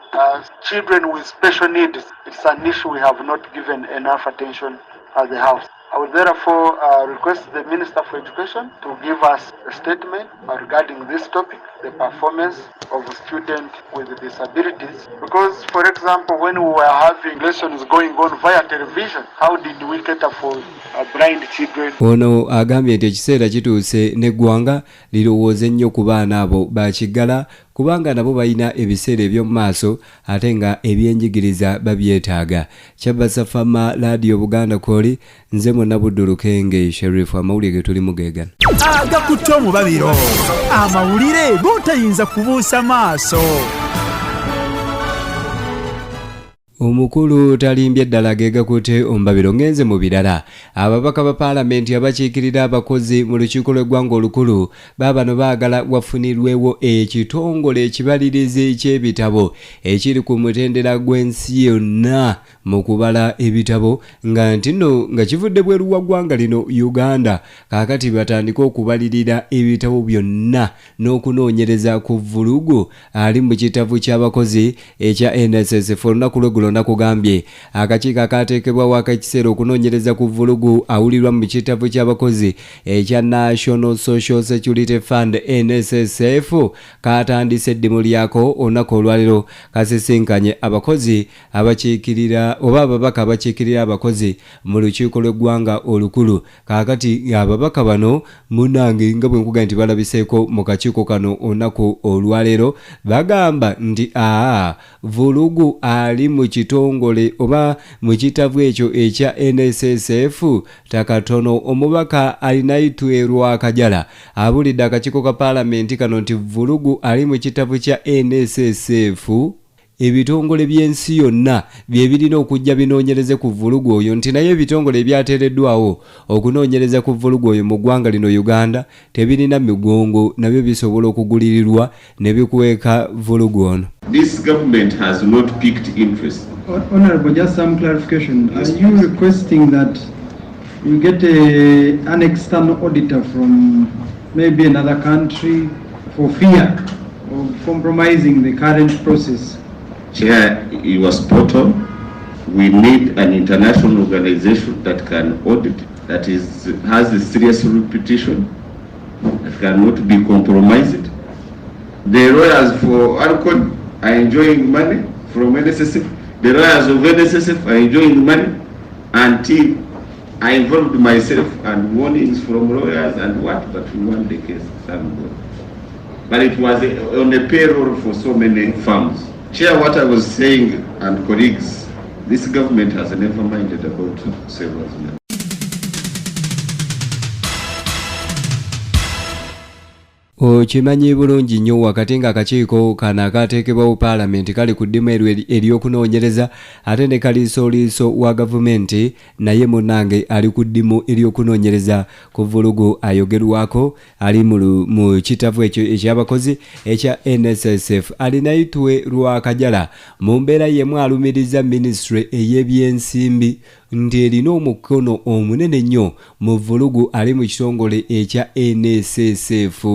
children with special needs, it's an issue we have not given enough attention at the house. I would therefore request the Minister for Education to give us a statement regarding this topic, the performance of students with disabilities. Because, for example, when we were having lessons going on via television, how did we cater for blind children? Ono agambye nti ekiseera kituuse n'eggwanga lirowooze ennyo ku baana abo bakiggala kubanga nabo balina ebiseera eby'omu maaso ate nga ebyenjigiriza babyetaaga. Kyabasa Fama Radio Buganda Koli, nze mwonna Buddu Lukenge Sharif, amawulire ge tuli mugeegana. Agakutte omubabiro, amawulire g'otayinza kubuusa maaso. Omukulu talimbye ddala gegakutte omubabiro. Ngenze mu birala. Ababaka ba paalamenti abakiikirira abakozi mu lukiiko lw'eggwanga olukulu baabano baagala wafunirwewo ekitongole ekibalirizi ky'ebitabo ekiri ku mutendera gw'ensi yonna mu kubala ebitabo nga ntino nga kivudde bweru wa ggwanga lino Uganda. Kaakati batandika okubalirira ebitabo byonna n'okunoonyereza ku vulugu ali mu kitavu ky'abakozi ekya NSS olunaku lw'eggulo nakugambye akakiiko akateekebwawo akakiseera okunoonyereza ku vulugu awulirwa mu kitavu ky'abakozi ekya National Social Security Fund NSSF katandise eddimu lyako olunaku olwaliro kasisinkanye abakozi abakiikirira oba ababaka abakiikirira abakozi mu lukiiko lw'eggwanga olukulu. Kaakati ababaka bano munange nga bwe nkuga nti balabiseeko mu kakiiko kano olunaku olwaliro bagamba nti vulugu ali mu kitongole oba mu kitavu ekyo ekya NSSF takatono. Omubaka alinaitwerwa akajala abulidde akakiiko ka paalamenti kano nti vulugu ali mu kitavu kya NSSF. Ebitongole by'ensi yonna bye birina okujja binoonyereze ku vulugu oyo, nti naye ebitongole ebyateereddwawo okunoonyereza ku vulugu oyo mu ggwanga lino Uganda tebirina migongo, nabyo bisobola okugulirirwa ne bikweka vulugu ono. This government has not picked interest. Honorable, just some clarification. Are you requesting that you get an external auditor from maybe another country for fear of compromising the current process? Chair, it was spot on. We need an international organization that can audit, has a serious reputation, that cannot be compromised. The lawyers for ALCOD are enjoying money from NSSF. The lawyers of NSSF are enjoying money until I involved myself and warnings from lawyers and what, but we won the case, thank God. But it was on a payroll for so many firms. Chair, what I was saying, and colleagues, this government has never minded about servers. Okimanyi bulungi nnyo wakati ng'akakiiko kano akateekebwawo paalamenti kali ku ddimu ery'okunoonyereza ate ne kaliisoliiso wa gavumenti naye munnange ali ku ddimu ery'okunoonyereza ku vulugu ayogerwako ali mu kitavu ekyo eky'abakozi ekya NSSF alinayitwe Lwakajala mu mbeera yemu alumiriza minisitule ey'ebyensimbi nti erina omukono omunene nnyo mu vulugu ali mu kitongole ekya NSSF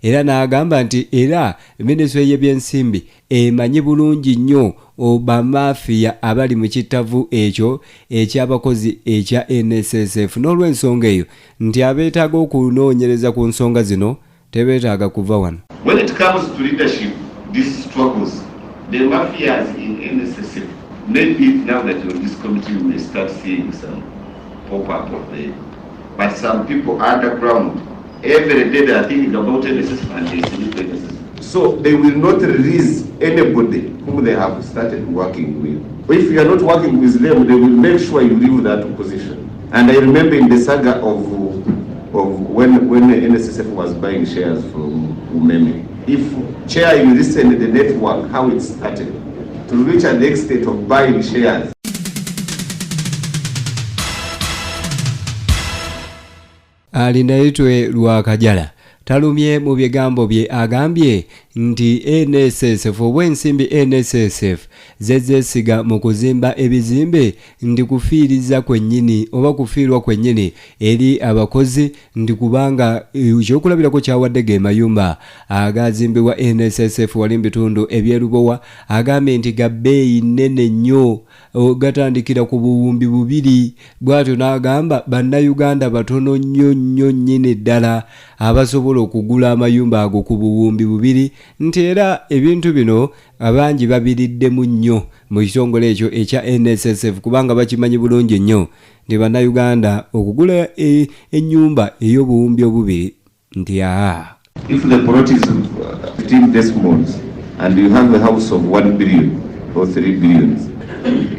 era n'agamba nti era minisitule y'ebyensimbi emanyi bulungi nnyo bamafiya abali mu kitavu ekyo eky'abakozi ekya NSSF n'olw'ensonga eyo nti abeetaaga okunoonyereza ku nsonga zino tebeetaaga kuva wano. When it comes to leadership, these struggles, the mafias in NSSF, maybe now that you're in this committee, you may start seeing some pop-up of them. But some people underground, every day they are thinking about NSSF and they sleep NSSF. So they will not release anybody whom they have started working with. If you are not working with them, they will make sure you leave that position. And I remember in the saga of when the NSSF was buying shares from Umeme. If chair, you listen to the network, how it started, to reach an extent of buying shares. Alinayitwe Lwakajala talumye mu bigambo bye agambye nti NSSF obwensimbi NSSF zezesiga mu kuzimba ebizimbe ndi kufiiriza kwennyini oba kufiirwa kwennyini eri abakozi ndi kubanga ekyokulabirako kyawadde ge mayumba agazimbibwa NSSF wali mu bitundu ebyerubowa agambye nti ga bbeeyi nnene nnyo gatandikira ku buwumbi 2 bw'atyo n'agamba bannayuganda batono nnyo nnyini ddala abasobola okugula amayumba ago ku buwumbi 2 nti era ebintu bino abangi babiriddemu nnyo mu kitongole ekyo ekya NSSF kubanga bakimanyi bulungi nnyo nti bannayuganda okugula ennyumba ey'obuwumbi 2 nti If the plot is 15 decimals and you have a house of 1 billion or 3 billion,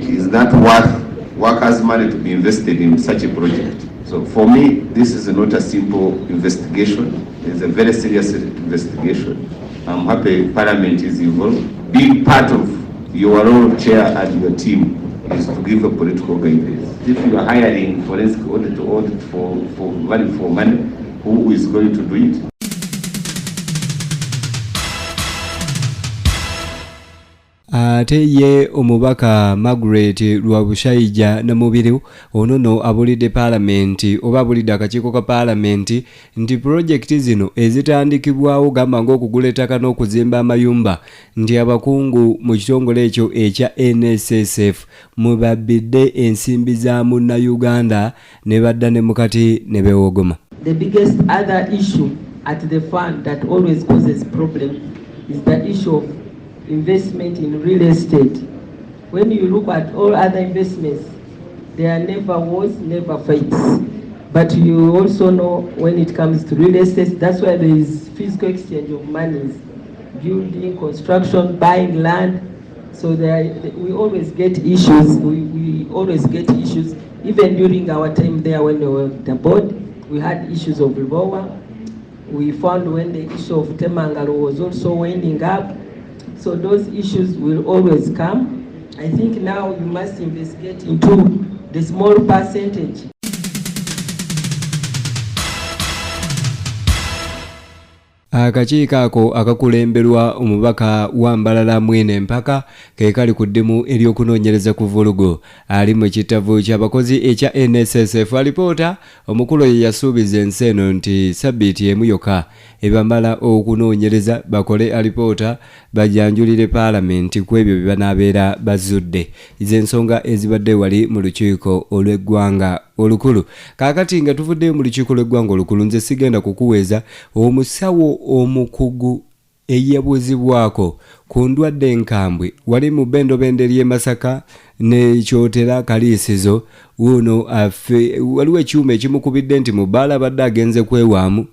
is that worth workers' money to be invested in such a project? So for me, this is not a simple investigation. It's a very serious investigation. I'm happy Parliament is involved. Big part of your role, Chair, and your team is to give a political guidance. If you are hiring forensic audit to audit for money, who is going to do it? ate ye omubaka Margaret Lwabushaija Namubiri onono abulidde paalamenti oba abulidde akakiiko ka paalamenti nti pulojekiti zino ezitandikibwawo gamba ng'okugula ettaka n'okuzimba amayumba nti abakungu mu kitongole ekyo ekya NSSF mwe babbidde ensimbi za munnayuganda ne badda ne mukati ne beewogoma. The biggest other issue at the fund that always causes problem is the issue of investment in real estate. When you look at all other investments, there are never wars, never fights. But you also know when it comes to real estate, that's why there is physical exchange of monies, building, construction, buying land. So we always get issues. We always get issues. Even during our time there when we were the board, we had issues of Ribowa. We found when the issue of Temangalo was also winding up. So those issues will always come. I think now you must investigate into the small percentage. Akakiiko ako akakulemberwa omubaka wa Mbalala Mwine Mpaka ke kali ku ddimu ery'okunoonyereza ku vulugu ali mu kitavu ky'abakozi ekya NSSF. Alipoota omukulu ye yasuubiza ensi eno nti sabbiiti emu yokka ebamala okunoonyereza bakole alipoota bajanjulire paalamenti ku ebyo bye banaabeera bazudde. Z'ensonga ezibadde wali mu lukiiko olw'eggwanga olukulu. Kaakati nga tuvuddeyo mu lukiiko lw'eggwanga olukulu, nze sigenda kukuweeza omusawo omukugu eyabuuzibwako ku ndwadde enkambwe wali mu bendobende ly'e Masaka ne kyotera kaliisizo. Uno waliwo ekyuma ekimukubidde nti mubaala abadde agenze kwewaamu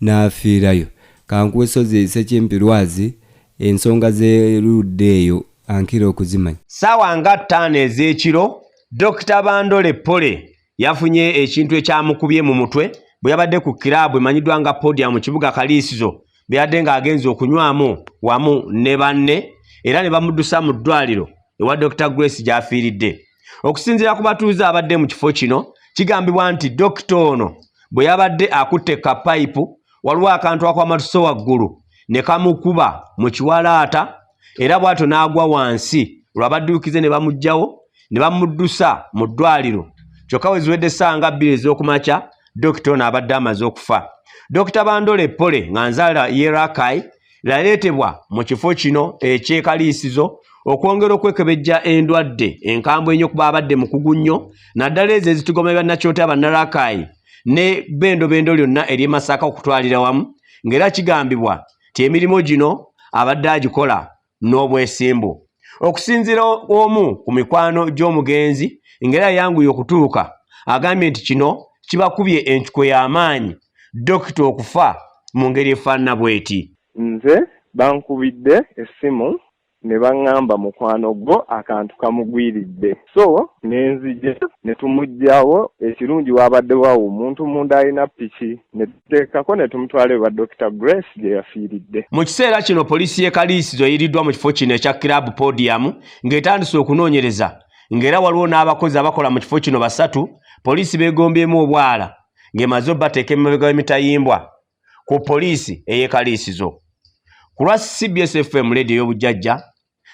n'afiirayo. Kankuwesozi Ssekimpirwazi ensonga z'erudde eyo ankira okuzimanya. Ssaawa nga 5 ez'ekiro Dr. Bandole Pole yafunye ekintu ekyamukubye mu mutwe bwe yabadde ku kiraabu emanyiddwa nga podium mu kibuga Kaliisizo bwe yadde ng'agenze okunywamu wamu ne banne era ne bamuddusa mu ddwaliro ewa Dr. Grace gy'afiiridde. Okusinziira ku batuuze abadde mu kifo kino, kigambibwa nti Dr. ono bwe yabadde akutte kapayipu waliwo akantu akwamatuso waggulu ne kamukuba mu kiwalaata era bw'atyo n'agwa wansi. Olwabadduukize ne bamuggyawo ne bamuddusa mu ddwaliro. Kyokka we ziwedde essaawa nga 2 ez'okumakya Dr. ono abadde amaze okufa. Dr. Bandole Pole nga nzaala Yerakai yaleetebwa mu kifo kino eky'ekaliisizo okwongera okwekebejja endwadde enkambwe ennyo kuba abadde mukugu nnyo naddala ezo ezitugoma bannakyota bannarakai ne bendobendo lyonna ery'e Masaka okutwalira wamu, ng'era kigambibwa ti emirimu gino abadde agikola n'obwesimbu. Okusinziira omu ku mikwano gy'omugenzi ng'era yanguye okutuuka, agambye nti kino kibakubye encuko y'amaanyi Dokita okufa mu ngeri efaanana bw'eti. Nze bankubidde essimu ne baŋŋamba mukwano gwo akantu kamugwiridde, so nenzija ne tumuggyawo. Ekirungi wabadde wawo omuntu munda alina piki ne tuteekako ne tumutwala ewa Dr. Grace gye yafiiridde. Mu kiseera kino poliisi y'e Kaliisizo eyiriddwa mu kifo kino ekya Club Podium ng'etandise okunoonyereza, ng'era waliwo n'abakozi abakola mu kifo kino 3. Poliisi beegombyemu obwala ng'emaze obbateeka emabega w'emitayimbwa ku poliisi ey'e Kaliisizo. Ku lwa CBS FM radio y'obujjajja,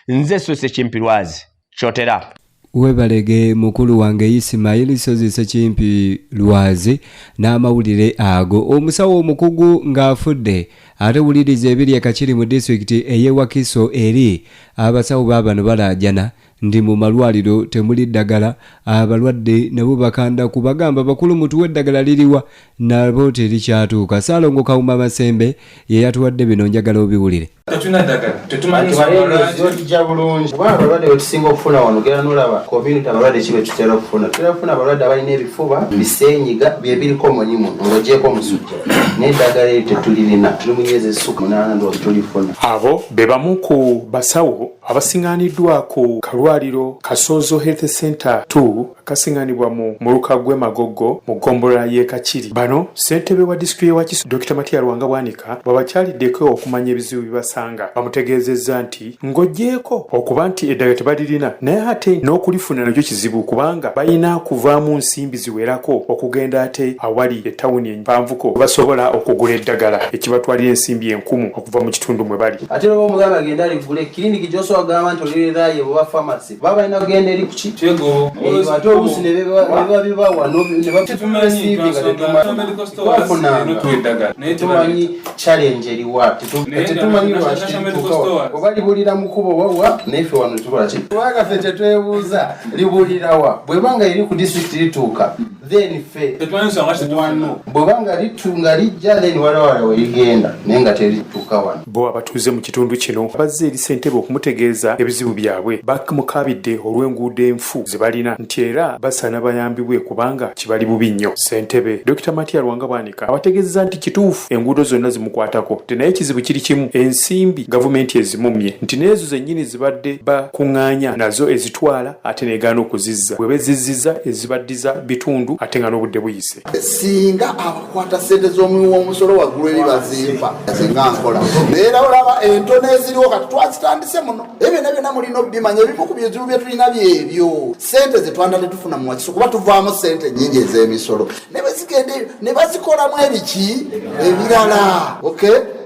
nze Ssekimpirwazi kyotera. Webalege mukulu wange Isimaili Ssekimpirwazi n'amawulire ago. Omusawo omukugu ng'afudde ate wuliriza ebiri akakiri mu disitulikiti ey'e Wakiso eri abasawo baabano balaajana ndi mu malwaliro temuli ddagala, abalwadde nabo bakanda kubagamba bakulu mutuwe eddagala liriwa nabo terikyatuuka. Saalongo Kawuma Masembe ye yatuwadde bino, njagala obiwulire. Tetuna ddagala tetumanyiijja bulungi kubanga abalwadde betusinga okufuna wano gera nolaba community abalwadde kibe tutera okufuna abalwadde abalina ebifuba bisenyiga byebiriko omunyimu ng'ogyeko omusujja n'eddagala eri tetulirina, tuli mu myezi 8 ndo tulifuna. Abo be bamu ku basawo abasiŋŋaaniddwa ku kalwaliro Kasoozo Health Center 2 akasiŋŋaanibwa mu Lukagwe Magoggo mu ggombolola y'e Kakiri. Bano ssentebe wa disitulikiti y'e Wakiso Dr. Matiya Lwanga Bwanika babakyaliddeko okumanya ebizibu bibasanga. Bamutegeezezza nti ng'ogyeko okuba nti eddagala tebalirina naye ate n'okulifuna nakyo kizibu kubanga balina kuvaamu nsimbi ziwerako okugenda ate awali ettawuni empanvuko basobola okugula eddagala ekibatwalira ensimbi 1000 okuva mu kitundu mwe bali. Ate lwo omugamba agenda aligule kiliniki gy'osobola kugamba nti olirirayo oba famasi baba balina kugenda eri kuki ate oluusi ne beba bibawa ne batutuma ensimbi nga tetumanyi challenge eriwa tetumanyi lwakituukawa oba libulira mu kubo wawa naife wano tukola ki twagaffe tetwebuuza libulirawa bwebanga eri ku disitulikiti lituuka then fe wano bwebanga litunga lijja then walawala weligenda naye nga terituuka wano. Bo abatuuze mu kitundu kino bazze eri ssentebe okumutegeeza ebizibu byabwe bakamukabidde olw'enguudo enfu ze balina nti era basaana bayambibwe kubanga kibali bubi nnyo. Ssentebe Dr. Matiya Lwanga Bwanika abategeezeza nti kituufu enguudo zonna zimukwatako naye ekizibu kiri kimu, ensimbi gavumenti ezimumye nti n'ezo zennyini zibadde bakuŋŋaanya nazo ezitwala ate neegaana okuzizza bwe bezizizza ezibaddiza bitundu ate nga n'obudde buyise. Singa abakwata ssente z'omuwi w'omusolo waggulu eri bazimpa singa nkola neera olaba entono eziriwo kati twazitandise muno ebyo byonna mulina obimanya ebimu ku bizibu bye tulina byebyo ssente ze twandadde tufuna mu Wakiso kuba tuvaamu ssente nnyingi ez'emisolo ne bazikolamu ebiki ebirala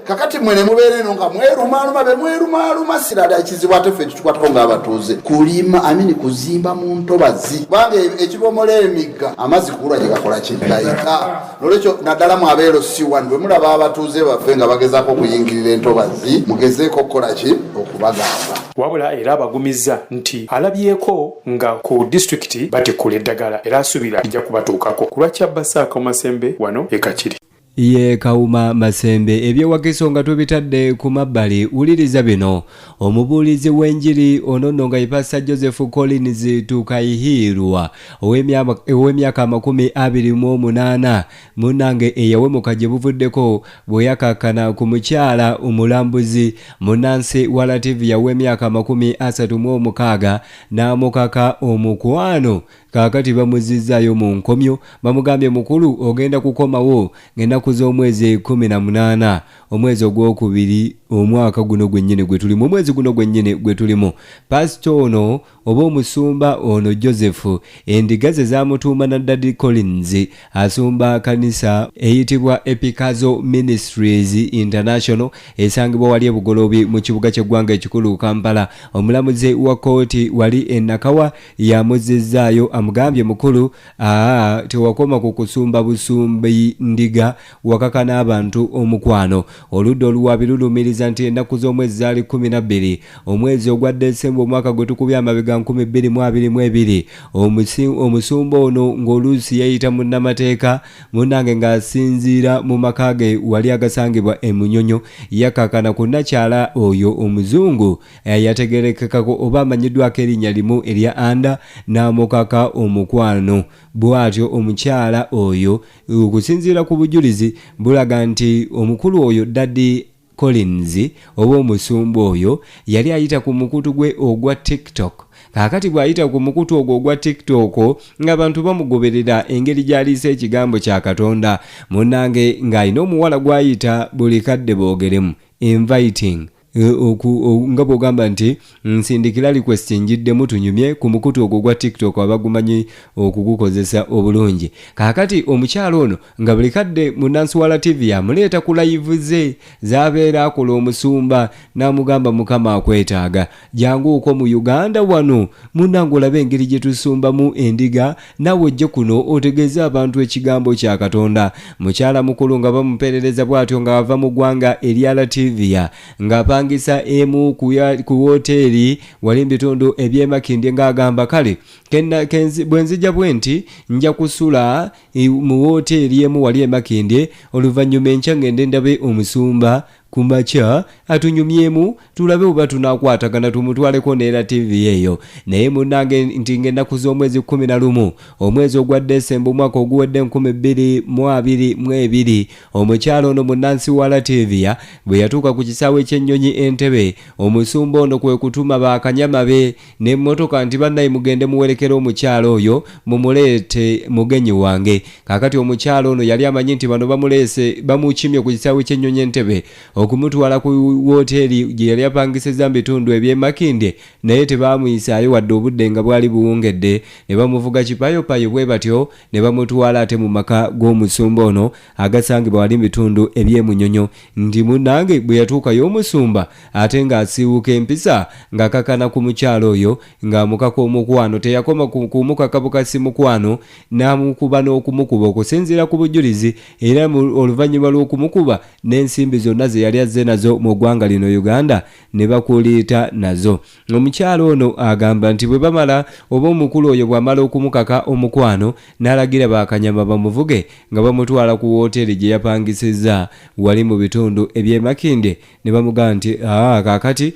kakati mwene mubeere eno nga mwerumaaluma be mwerumaaluma sirala ekizibu ate ffe kitukwatako ng'abatuuze kulima amini kuzimba mu ntobazi kubanga ekibomola emigga amazzi kulwa gye gakola kigayika nolwekyo naddala mu abeero siwani bwe mulaba abatuuze baffe nga bagezaako okuyingirira entobazi mugezeeko okukola ki okubagamba wabula era abagumiza nti alabyeko nga ku disitulikiti batikula eddagala era asuubira lijja kubatuukako ku lwakya Basaaka Masembe wano e Kakiri. Ye Kauma Masembe ebyewakiso nga tubitadde ku mabbali wuliriza bino omubuulizi w'enjiri onono nga ipasa Joseph Collins Tukayihirwa ow'emyaka 28 munnange eyawemuka gye buvuddeko bwe yakakana ku mukyala omulambuzi munnansi wa Lativia w'emyaka 36 n'amukaka omukwano kakati bamuzzizzaayo mu nkomyo bamugambye mukulu ogenda kukomawo ng'ennaku z'omwezi 18 omwezi ogwokubiri omwaka guno gwennyini gwe tulimu omwezi guno gwennyini gwe tulimu pasito ono oba omusumba ono Joseph endiga ze zaamutuuma na Daddy Collins asumba kanisa eyitibwa Epikazo Ministries International esangibwa wali ebugoloobi mu kibuga ky'eggwanga ekikulu Kampala omulamuzi wa kkooti wali Nakawa yamuzzizzaayo amugambye mukulu tewakoma ku kusumba busumbi ndiga wakaka n'abantu omukwano oludda oluwabi lulumiriza nti ennaku z'omwezi zaali 12 omwezi ogwa Desemba omwaka gwe tukubye amabega 2022 omusumba ono ng'oluusi yayita munnamateeka munnange ng'asinziira mu maka ge wali agasangibwa emunyonyo yakakana ku nnakyala oyo omuzungu yategerekekako oba amanyiddwako erinnya limu erya anda n'amukaka omukwano bw'atyo omukyala oyo okusinziira ku bujulizi bulaga nti omukulu oyo Daddy Collins oba omusumba oyo yali ayita ku mukutu gwe ogwa TikTok kakati bw'ayita ku mukutu ogwo ogwa TikTok ng'abantu bamugoberera engeri gy'aliisa ekigambo kya Katonda munnange ng'alina omuwala gw'ayita buli kadde boogeremu inviting nga bw'ogamba nti nsindikira request njiddemu tunyumye ku mukutu ogwo gwa TikTok abagumanyi okugukozesa obulungi kakati omukyalo ono nga buli kadde munnansi wa Lativia amuleeta ku live ze z'abeera akola omusumba n'amugamba mukama akwetaaga janguuko mu Uganda wano munnange olabe engeri gye tusumbamu endiga nawe ojje kuno otegeeze abantu ekigambo kya Katonda mukyala mukulu nga bamuperereza bw'atyo nga ava mu ggwanga erya Lativia nga ngisa emu ku hoteli wali mbitundu ebyemakindi ng'agamba kale bwenzija bwenti nja kusula mu hoteli emu wali emakindi oluvannyuma enkya ngende ndabe omusumba kumacha atunyumyemu tulabe oba tunakwatagana tumutwaleko neera TV eyo naye munnange nti ng'ennaku z'omwezi 11 omwezi ogwa Desemba omwaka oguwedde 2022 omukyalo ono munnansi wa Lativia bwe yatuuka ku kisaawe ky'ennyonyi Entebbe omusumba ono kwe kutuma bakanyama be n'emmotoka nti bannaye mugende muwerekera omukyalo oyo mumuleete mugenyi wange kakati omukyalo ono yali amanyi nti bano bamuleese bamukimye ku kisaawe ky'ennyonyi Entebbe okumutwala ku hoteli gye yali apangisizza mu bitundu eby'emakinde naye tebaamuyisaayo wadde obudde nga bwali buwungedde ne bamuvuga kipayopayo bwe batyo ne bamutwala ate mu maka g'omusumba ono agasangibwa wali mu bitundu eby'emunyonyo nti munnange bwe yatuukayo omusumba ate ng'asiiwuka empisa ng'akakana ku mukyalo oyo ng'amukaka omukwano teyakoma kumukaka bukasi mukwano n'amukuba n'okumukuba okusinziira ku bujulizi era oluvannyuma lw'okumukuba n'ensimbi zonna ze yali azze nazo mu ggwanga lino Uganda ne bakuliita nazo omukyalo ono agamba nti bwe bamala oba omukulu oyo bw'amala okumukaka omukwano n'alagira bakanyama bamuvuge nga bamutwala ku hoteli gye yapangisizza wali mu bitundu eby'emakinde ne bamugamba nti kaakati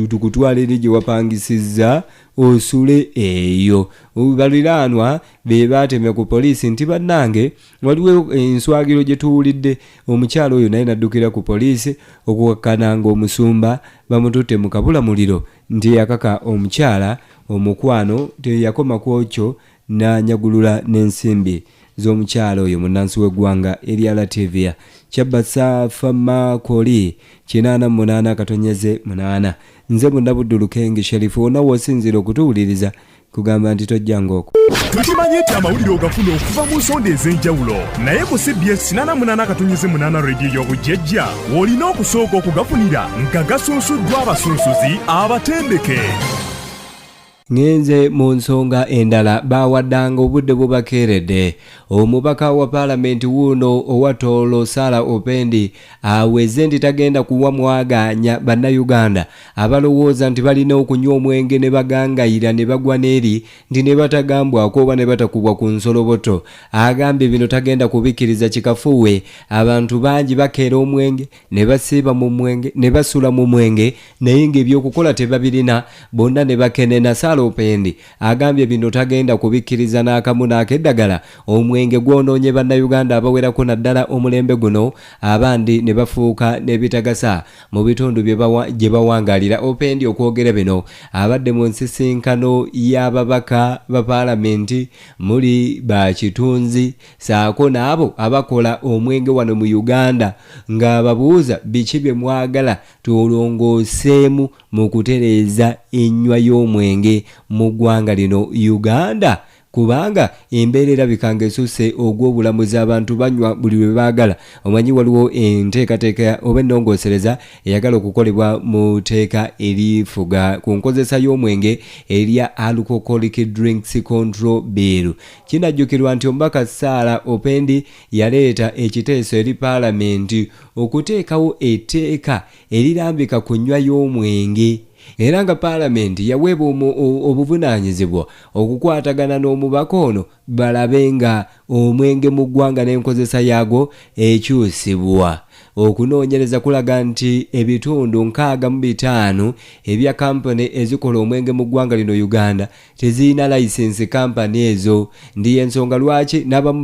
tukutwala eri gye wapangisizza osule eyo baliraanwa be baatemya ku poliisi nti bannange waliwo enswagiro gye tuwulidde omukyalo oyo naye naddukira ku poliisi okukakkana ng'omusumba bamututte mu kabulamuliro nti yakaka omukyala omukwano teyakoma ku okyo n'anyagulula n'ensimbi z'omukyalo oyo munnansi w'eggwanga erya Lativia Kyabasa Fama Koli 88 nze munna Buddu Lukenge Sharif ona wosinzira okutuwuliriza kugamba nti tojjanga okwo. Tukimanyi nti amawulire ogafuna okuva mu nsonda ez'enjawulo naye ku CBS 88.8 rediyo y'obujjajja olina okusooka okugafunira nga gasunsuddwa abasunsuzi abatendeke. Ngenze mu nsonga endala bawaddanga obudde bubakeeredde omubaka wa paalamenti wuuno owa Toolo Sarah Opendi aweze nti tagenda kuwa mwaganya bannayuganda abalowooza nti balina okunywa omwenge ne bagangayira ne bagwa n'eri nti ne batagambwako oba ne batakubwa ku nsoloboto. Agambye bino tagenda kubikkiriza kikafuwe. Abantu bangi bakeera omwenge ne basiiba mu mwenge ne basula mu mwenge naye ng'ebyokukola tebabirina bonna ne bakenena. Sarah Opendi agambye bino tagenda kubikkiriza n'akamu n'akeddagala. Omwenge gwonoonye bannayuganda abawerako naddala omulembe guno abandi ne bafuuka n'ebitagasa mu bitundu gye bawangaalira. Opendi okwogera bino abadde mu nsisinkano y'ababaka ba paalamenti muli bakitunzi saako n'abo abakola omwenge wano mu Uganda ng'ababuuza biki bye mwagala tulongooseemu mu kutereeza ennywa y'omwenge mu ggwanga lino Uganda, kubanga embeera erabika esusse ogw'obulamuzi abantu banywa buli lwe baagala. Omanyi waliwo enteekateeka oba ennongoosereza eyagala okukolebwa mu tteeka erifuga ku nkozesa y'omwenge erya Alcoholic Drinks Control Bill. Kinajjukirwa nti omubaka Sarah Opendi yaleeta ekiteeso eri paalamenti okuteekawo etteeka erirambika ku nnywa y'omwenge. Era nga paalamenti yaweebwa obuvunaanyizibwa okukwatagana n'omubaka ono balabe nga omwenge mu ggwanga n'enkozesa yaagwo ekyusibwa. Okunoonyereza kulaga nti ebitundu 65 ebya kampani ezikola omwenge mu ggwanga lino Uganda tezirina layisinsi kampani ezo. Ndiyo ensonga lwaki n'abamu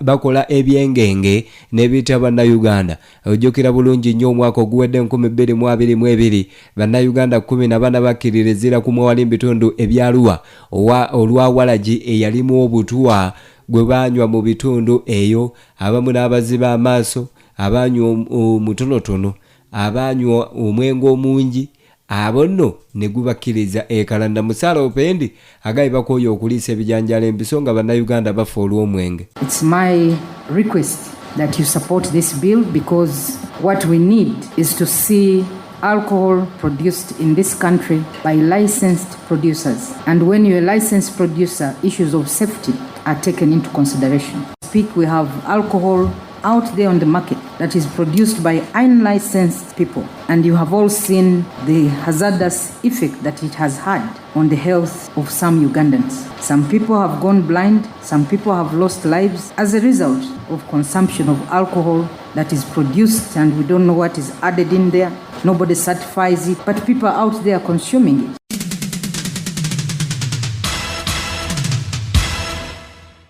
bakola ebyengenge n'ebiyita bannayuganda. Ojjukira bulungi nnyo omwaka oguwedde 2022 bannayuganda 14 bakkiririzira ku mwawali mu bitundu eby'Arua olwa walagi eyalimu obutwa gwe banywa mu bitundu eyo, abamu n'abaziba amaaso, abanywa omutonotono, abanywa omwenge omungi, abo nno ne gubakkiriza ekalanda. Mu Sarah Opendi agaye bakooye okuliisa ebijanjalo empiso nga bannayuganda bafa olw'omwenge. It's my request that you support this bill because what we need is to see alcohol produced in this country by licensed producers. And when you're a licensed producer, issues of safety are taken into consideration. We have alcohol out there on the market that is produced by unlicensed people, and you have all seen the hazardous effect that it has had on the health of some Ugandans. Some people have gone blind, some people have lost lives as a result of consumption of alcohol that is produced, and we don't know what is added in there. Nobody certifies it, but people are out there consuming it.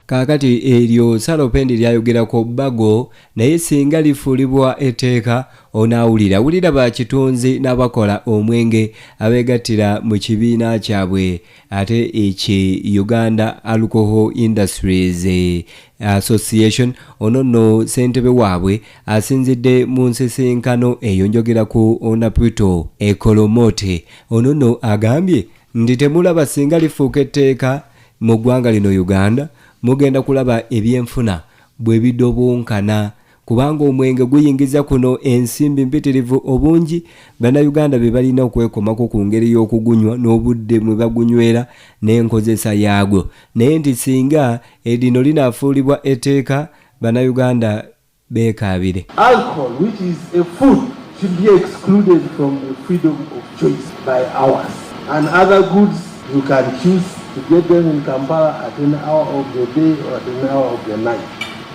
Kakati eryo Sarah Opendi lyayogerako bago naye singa lifuulibwa etteeka onaawulira bakitunzi n'abakola omwenge abeegattira mu kibiina kyabwe ate eki Uganda Alcohol Industries Association. Ono nno ssentebe waabwe asinzidde mu nsisinkano eyo njogera ku Onaputo Ekolomote. Ono nno agambye nti temulaba singa lifuuka etteeka mu ggwanga lino Uganda mugenda kulaba ebyenfuna bwe bidobonkana, kubanga omwenge guyingiza kuno ensimbi mpitirivu obungi bannayuganda be balina okwekomako ku ngeri y'okugunywa n'obudde mwe bagunywera n'enkozesa yaagwo. Naye nti singa edino linaafuulibwa etteeka bannayuganda beekaabire. Alcohol, which is a food, should be excluded from the freedom of choice by ours. And other goods you can choose to get them in Kampala at an hour of the day or at an hour of the night.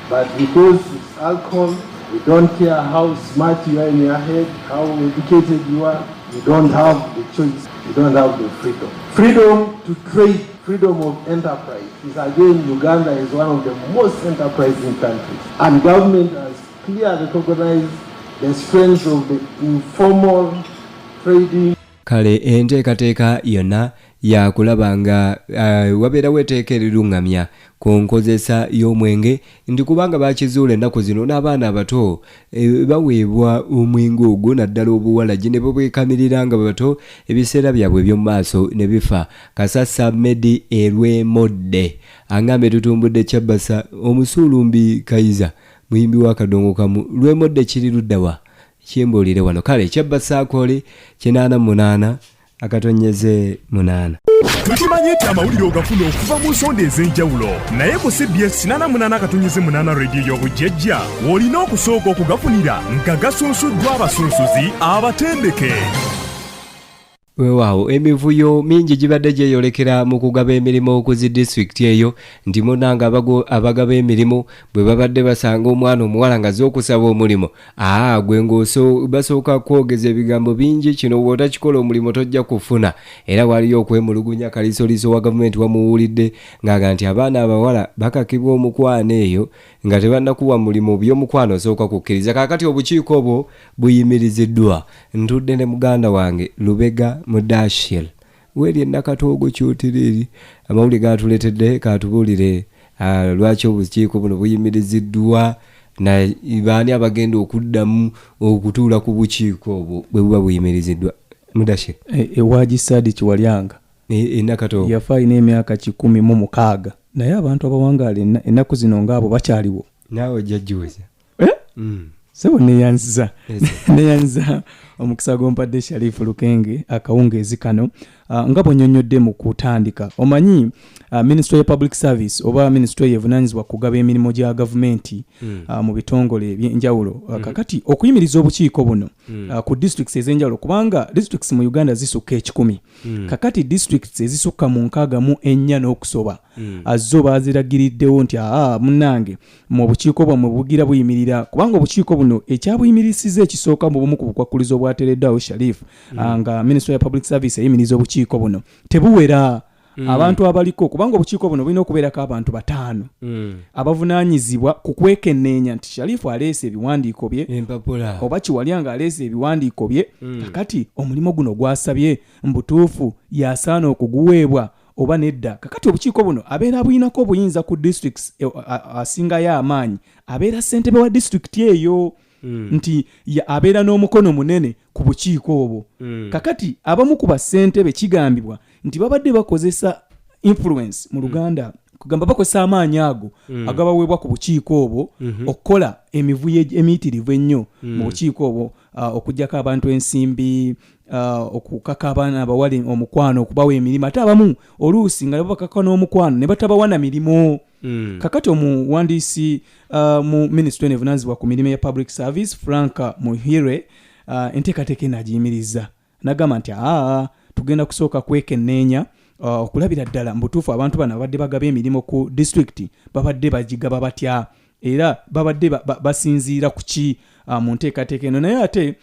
But because it's alcohol, we don't care how smart you are in your head, how educated you are, you don't have the choice, you don't have the freedom. Freedom to trade, freedom of enterprise is again, Uganda is one of the most enterprising countries. And government has clearly recognized the strength of the informal trading. kale enteekateeka yonna yakulaba nga wabeerawo etteeka erirungamya ku nkozesa y'omwenge ndi kubanga bakizuula ennaku zino n'abaana abato baweebwa omwenge ogwo naddala obuwalagi ne bwekamirira nga bato ebiseera byabwe eby'omu maaso ne bifa. Kasassa Medi Erwemodde angambe tutumbudde Kyabasa Omusulumbi Kayiza muyimbi wa kadongo kamu Lwemodde kiri luddawa kyembuulire wano kale Kyabasa akole 88 akatonyeze 8. Tukimanyi nti amawulire ogafuna okuva mu nsonda ez'enjawulo naye ku CBS 88 akatonyeze 8 rediyo y'obujjajja olina okusooka okugafunira nga gasunsuddwa abasunsuzi abatendeke. Weewaawo emivuyo mingi gibadde gyeyolekera mu kugaba emirimu ku zi disitulikiti eyo nti munanga abagaba emirimu bwe babadde basanga omwana omuwala nga z'okusaba omulimu gwe basooka kwogeza ebigambo bingi kino bw'otakikola omulimu tojja kufuna. Era waliyo okwemulugunya kalisoliso wa gavumenti wamuwulidde ng'aga nti abaana abawala bakakibwa omukwano eyo nga tebannakuwa mulimu by'omukwano osooka kukkiriza. Kaakati obukiiko obwo buyimiriziddwa. Ntudde ne muganda wange Lubega Mudashil weri enakatoogo kyotereri amawulire gatuletedde katubuulire lwaki obukiiko buno buyimiriziddwa na baani abagenda okuddamu okutuula ku bukiiko obwo bwe buba buyimiriziddwa. Mudashil ewaji Sadi Kiwalyanga enakatoogo yafa alina emyaka 16 naye abantu abawangaala ennaku zino ng'abo bakyaliwo. Naawe ojja juweza sebo neyanziza omukisa gompadde Sharif Lukenge akawungeezi kano nga bw'onnyonnyodde mu kutandika. Omanyi Ministry of Public Service oba Ministry evunanyizibwa kugaba emirimu gya gavumenti mu bitongole eby'enjawulo kakati okuyimiriza obukiiko buno ku districts ez'enjawulo kubanga districts mu Uganda zisukka 10 kakati districts ezisukka mu 64 n'okusoba azzo baziragiriddewo nti munnange mu bukiiko bwamwe bugira buyimirira kubanga obukiiko buno ekyabuyimirizisiza ekisooka mu bumu ku bukwakkulizo obwateereddwawo Sharif nga Ministry of Public Service eyimiriza obukiiko buno tebuwera abantu abaliko kubanga obukiiko buno bulina okubeerako abantu 5 abavunaanyizibwa ku kwekenneenya nti Sharif aleese ebiwandiiko bye empapula oba Kiwalyanga aleese ebiwandiiko bye kakati omulimu guno gwasabye mbutuufu yasaana okuguweebwa oba nedda. Kakati obukiiko buno abeera buyinako obuyinza ku districts asingayo amaanyi abeera ssentebe wa district eyo nti abeera n'omukono munene ku bukiiko obwo. Kakati abamu ku bassentebe kigambibwa nti babadde bakozesa influence mu Luganda kugamba bakozesa amaanyi ago agabaweebwa ku bukiiko obwo okukola emivuyo emiyitirivu ennyo mu bukiiko obwo okuggyako abantu ensimbi okukaka abaana abawala omukwano okubawa emirimu ate abamu oluusi nga babakaka n'omukwano ne batabawa na mirimu. Kakati omuwandiisi mu Ministry evunanyizibwa ku mirimu ya Public Service Franka Muhire enteekateeka enagiyimiriza n'agamba nti tugenda kusooka kwekenneenya okulabira ddala mbutuufu abantu bano babadde bagaba emirimu ku district babadde bagigaba batya era babadde basinziira ku ki mu nteekateeka eno. Naye ate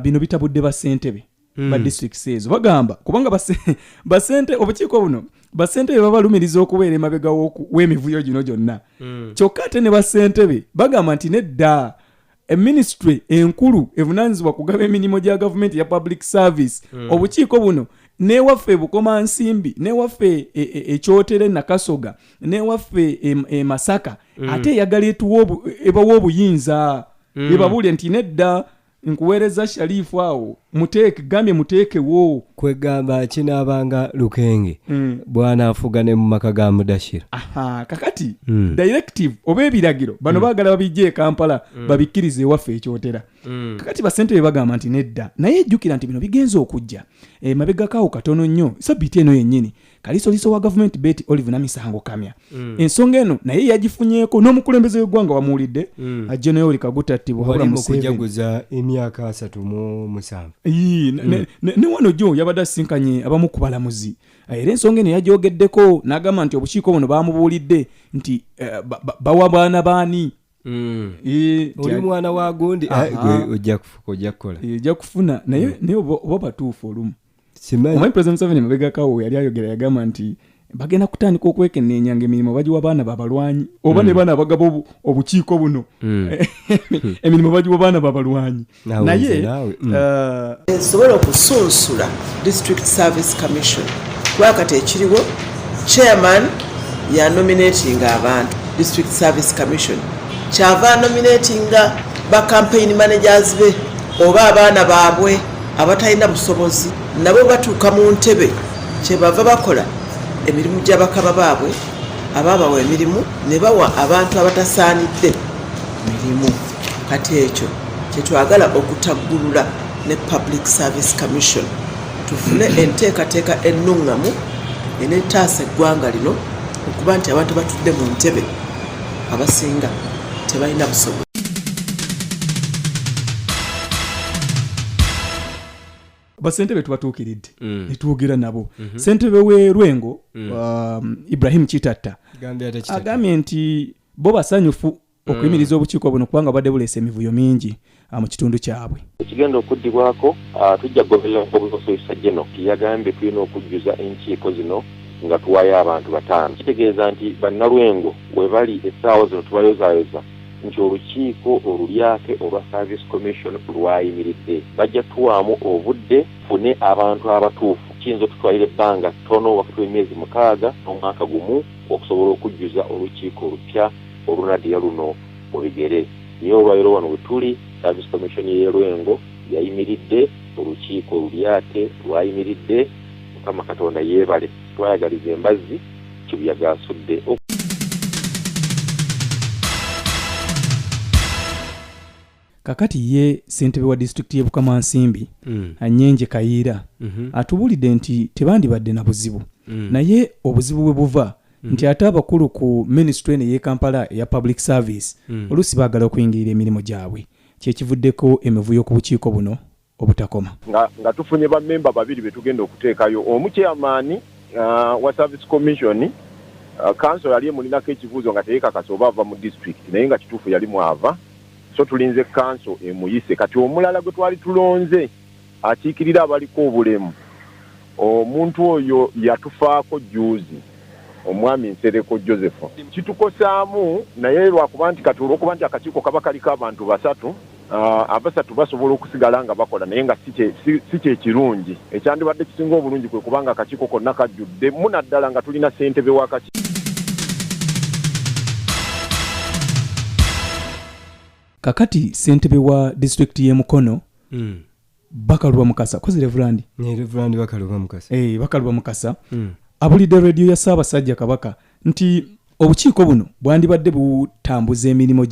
bino bitabudde bassentebe ba districts ezo bagamba kubanga bassente obukiiko buno bassentebe babalumiriza okubeera emabega w'emivuyo gino gyonna kyokka ate ne bassentebe bagamba nti nedda ministry enkulu evunanyizibwa kugaba emirimu gya gavumenti ya public service obukiiko buno newaffe bukoma nsimbi newaffe ekyotere nakasoga newaffe Masaka ate eyagala ebawa obuyinza ebabuulye nti nedda nkuweereza Sharif awo gambye muteekewo kwegamba kinaabanga Lukenge bw'anaafuga ne mu maka ga Mudashira. Kakati directive oba ebiragiro bano baagala babijje Kampala babikkirize ewaffe ekyotera. Kakati bassentebe bagamba nti nedda naye ejjukira nti bino bigenza okujja mabegakaawo katono nnyo sabbiiti eno yennyini kalisoliso wa gavumenti Betty Olive Namisango Kamya ensonga eno naye yagifunyeeko n'omukulembeze w'eggwanga wamuwulidde General Kaguta Tibuhaura Museveni kujaguza emyaka 37 ne wano jo yabadde asinkanye abamu ku balamuzi era ensonga eno yagyogeddeko n'agamba nti obukiiko buno baamubuulidde nti bawa baana baani oli mwana wa gundi ojja kufuna naye oba batuufu olumu. Omanyi President Museveni mabegakawo yali ayogera yagamba nti bagenda kutandika okwekennenyanga emirimu bagiwa baana babalwanyi oba ne baana bagaba obukiiko buno emirimu bagiwa baana babalwanyi naye esobola okusunsula district service commission kubakati ekiriwo chairman ya nominatinga abantu district service commission kyava nominatinga ba campaign managers be oba abaana baabwe abatalina busobozi nabo batuuka mu ntebe kyebava bakola emirimu gy'abakaba baabwe abaabawa emirimu ne bawa abantu abatasaanidde mirimu. Kati ekyo kyetwagala okutaggulula ne public service commission tufune enteekateeka ennungamu eneetaasa eggwanga lino okuba nti abantu batudde mu ntebe abasinga tebalina busobozi. basentebe tubatuukiridde netwogera nabo sentebe we Lwengo Ibrahim Chitatta agambye nti bo basanyufu okuyimiriza obukiiko buno kubanga badde buleese emivuyo mingi mu kitundu kyabwe. Ekigenda okuddibwako tujja goberera obusobozi geno yagambye tulina okujjuza enkiiko zino nga tuwayo abantu 5 kitegeeza nti bannalwengo we bali essaawa zino tubayozaayoza nti olukiiko olulyake olwa service commission lwayimiridde bajja tuwaamu obudde fune abantu abatuufu kiyinza tutwalira ebbanga ttono wakati w'emyezi 6 n'omwaka gumu okusobola okujjuza olukiiko olupya olunaddiya luno mu bigere. Niyo olwaliro wano we tuli service commission y'e Lwengo yayimiridde olukiiko olulyake lwayimiridde Mukama Katonda yeebale twayagaliza embazzi kibuyaga asudde. Kakati ye ssentebe wa district y'e Bukamansimbi Anyenje Kayiira atubulidde nti tebandibadde na buzibu naye obuzibu bwe buva nti ate abakulu ku ministry ene y'e Kampala ya public service olusi baagala okuyingirira emirimu gyabwe kyekivuddeko emivuyo ku bukiiko buno obutakoma nga tufunye bammemba 2 betugenda okuteekayo omuchairman wa service commission council yali emulinako ekibuuzo nga teyekakasa oba ava mu district naye nga kituufu yali mwava so tulinze council emuyise kati omulala gwe twali tulonze akiikirira abaliko obulemu omuntu oyo yatufaako juuzi omwami Nsereko Joseph kitukosaamu naye lwakuba nti kati olwokuba nti akakiiko kaba kaliko abantu 3 abasatu basobola okusigala nga bakola naye nga si kyekirungi ekyandibadde kisinga obulungi kwe kubanga akakiiko konna kajjudde munaddala nga tulina ssentebe w'akakiiko. Kakati ssentebe wa district y'e Mukono Bakalwa Mukasa kozi Reverend Bakalwa Mukasa Bakalwa Mukasa abulidde radio ya Ssaabasajja Kabaka nti obukiiko buno bwandibadde butambuza emirimu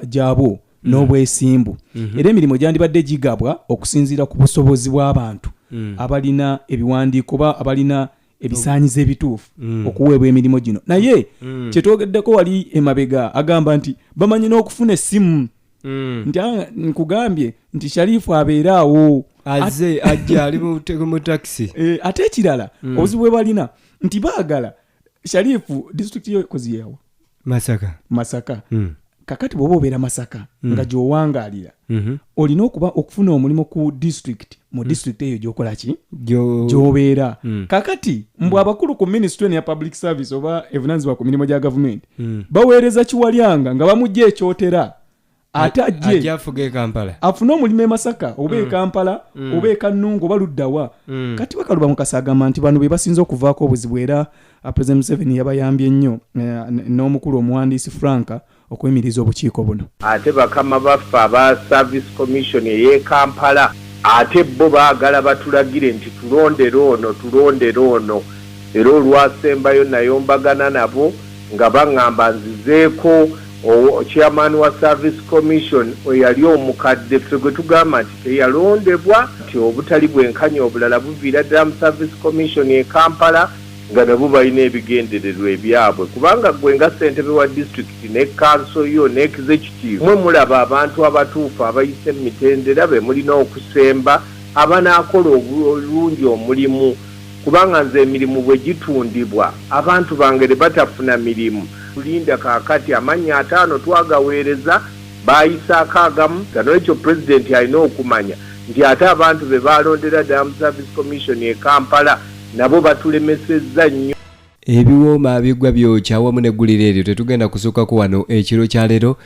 gyabwo n'obwesimbu era emirimu gyandibadde gigabwa okusinziira ku busobozi bw'abantu abalina ebiwandiiko ba abalina ebisaanyizo ebituufu okuweebwa emirimu gino naye kyetwogeddeko wali emabega agamba nti bamanyi n'okufuna essimu nti nkugambye nti Sharifu abeeraawo ajja ali mu taxi ate ekirala obuzibu bwe balina nti baagala Sharifu district yo kozi yawo Masaka kakati bw'oba obeera Masaka nga gy'owangaalira olina okuba okufuna omulimu ku district mu district eyo gy'okola ki gy'obeera kakati mbw abakulu ku ministry ya public service oba evunaanyizibwa ku mirimu gya gavumenti baweereza Kiwalyanga nga bamugja ekyotera ate ajje afuge Kampala afune omulimu e Masaka oba e Kampala oba e Kannungu oba luddawa kati Bakalwa Mukasa agamba nti bano be basinza okuvaako obuzibu era President Museveni yabayambye nnyo n'omukulu omuwandiisi Franka okwemiriza obukiiko buno. Ate bakama baffe aba service commission y'e Kampala ate bo baagala batulagire nti tulondere ono era olwasembayo nayombagana nabo nga baŋŋamba nzizeeko chairman wa service commission oyali omukadde ffe gwe tugamba nti teyalondebwa nti obutali bwenkanya obulala buviira ddala mu service commission y'e Kampala nga nabo balina ebigendererwa ebyabwe kubanga gwe nga ssentebe wa district ne council yo ne executive mwe mulaba abantu abatuufu abayise mu mitendera be mulina okusemba abanaakola obulungi omulimu kubanga nze emirimu bwe gitundibwa abantu bangere batafuna mirimu tulinda kaakati amannya 5 twagaweereza bayisaako agamu gano ekyo president alina okumanya nti ate abantu be balondera ddala mu service commission y'e Kampala nabo batulemesezza nnyo. ebiwooma bigwa byokya wamu neggulire eryo tetugenda kusukako wano ekiro kya leero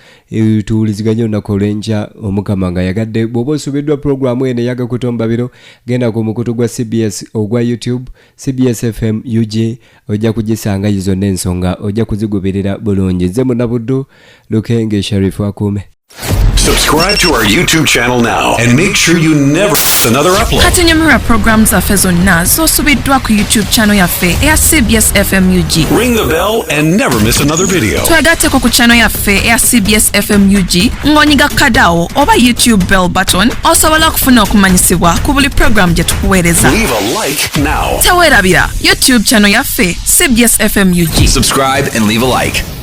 tuwuliziganye olunaku olw'enkya omukama nga yagadde. bw'oba osubiddwa puroguramu eno eyagakutombabiro genda ku mukutu gwa CBS ogwa YouTube CBS FM UG ojja kugisanga izo zonna ensonga ojja kuzigoberera bulungi. Nze munna Buddu Lukenge Sharif akuume. Subscribe to our YouTube channel now and make sure you never miss another upload. Katunyumira programs zaffe zonna z'osubiddwa ku YouTube channel yaffe eya CBS FM UG. Ring the bell and never miss another video. Twagatteko ku channel yaffe eya CBS FM UG ng'onyiga kadawo oba YouTube bell button osobola okufuna okumanyisibwa ku buli program gye tukuweereza. Leave a like now. Teweerabira YouTube channel yaffe CBS FM UG. Subscribe and leave a like.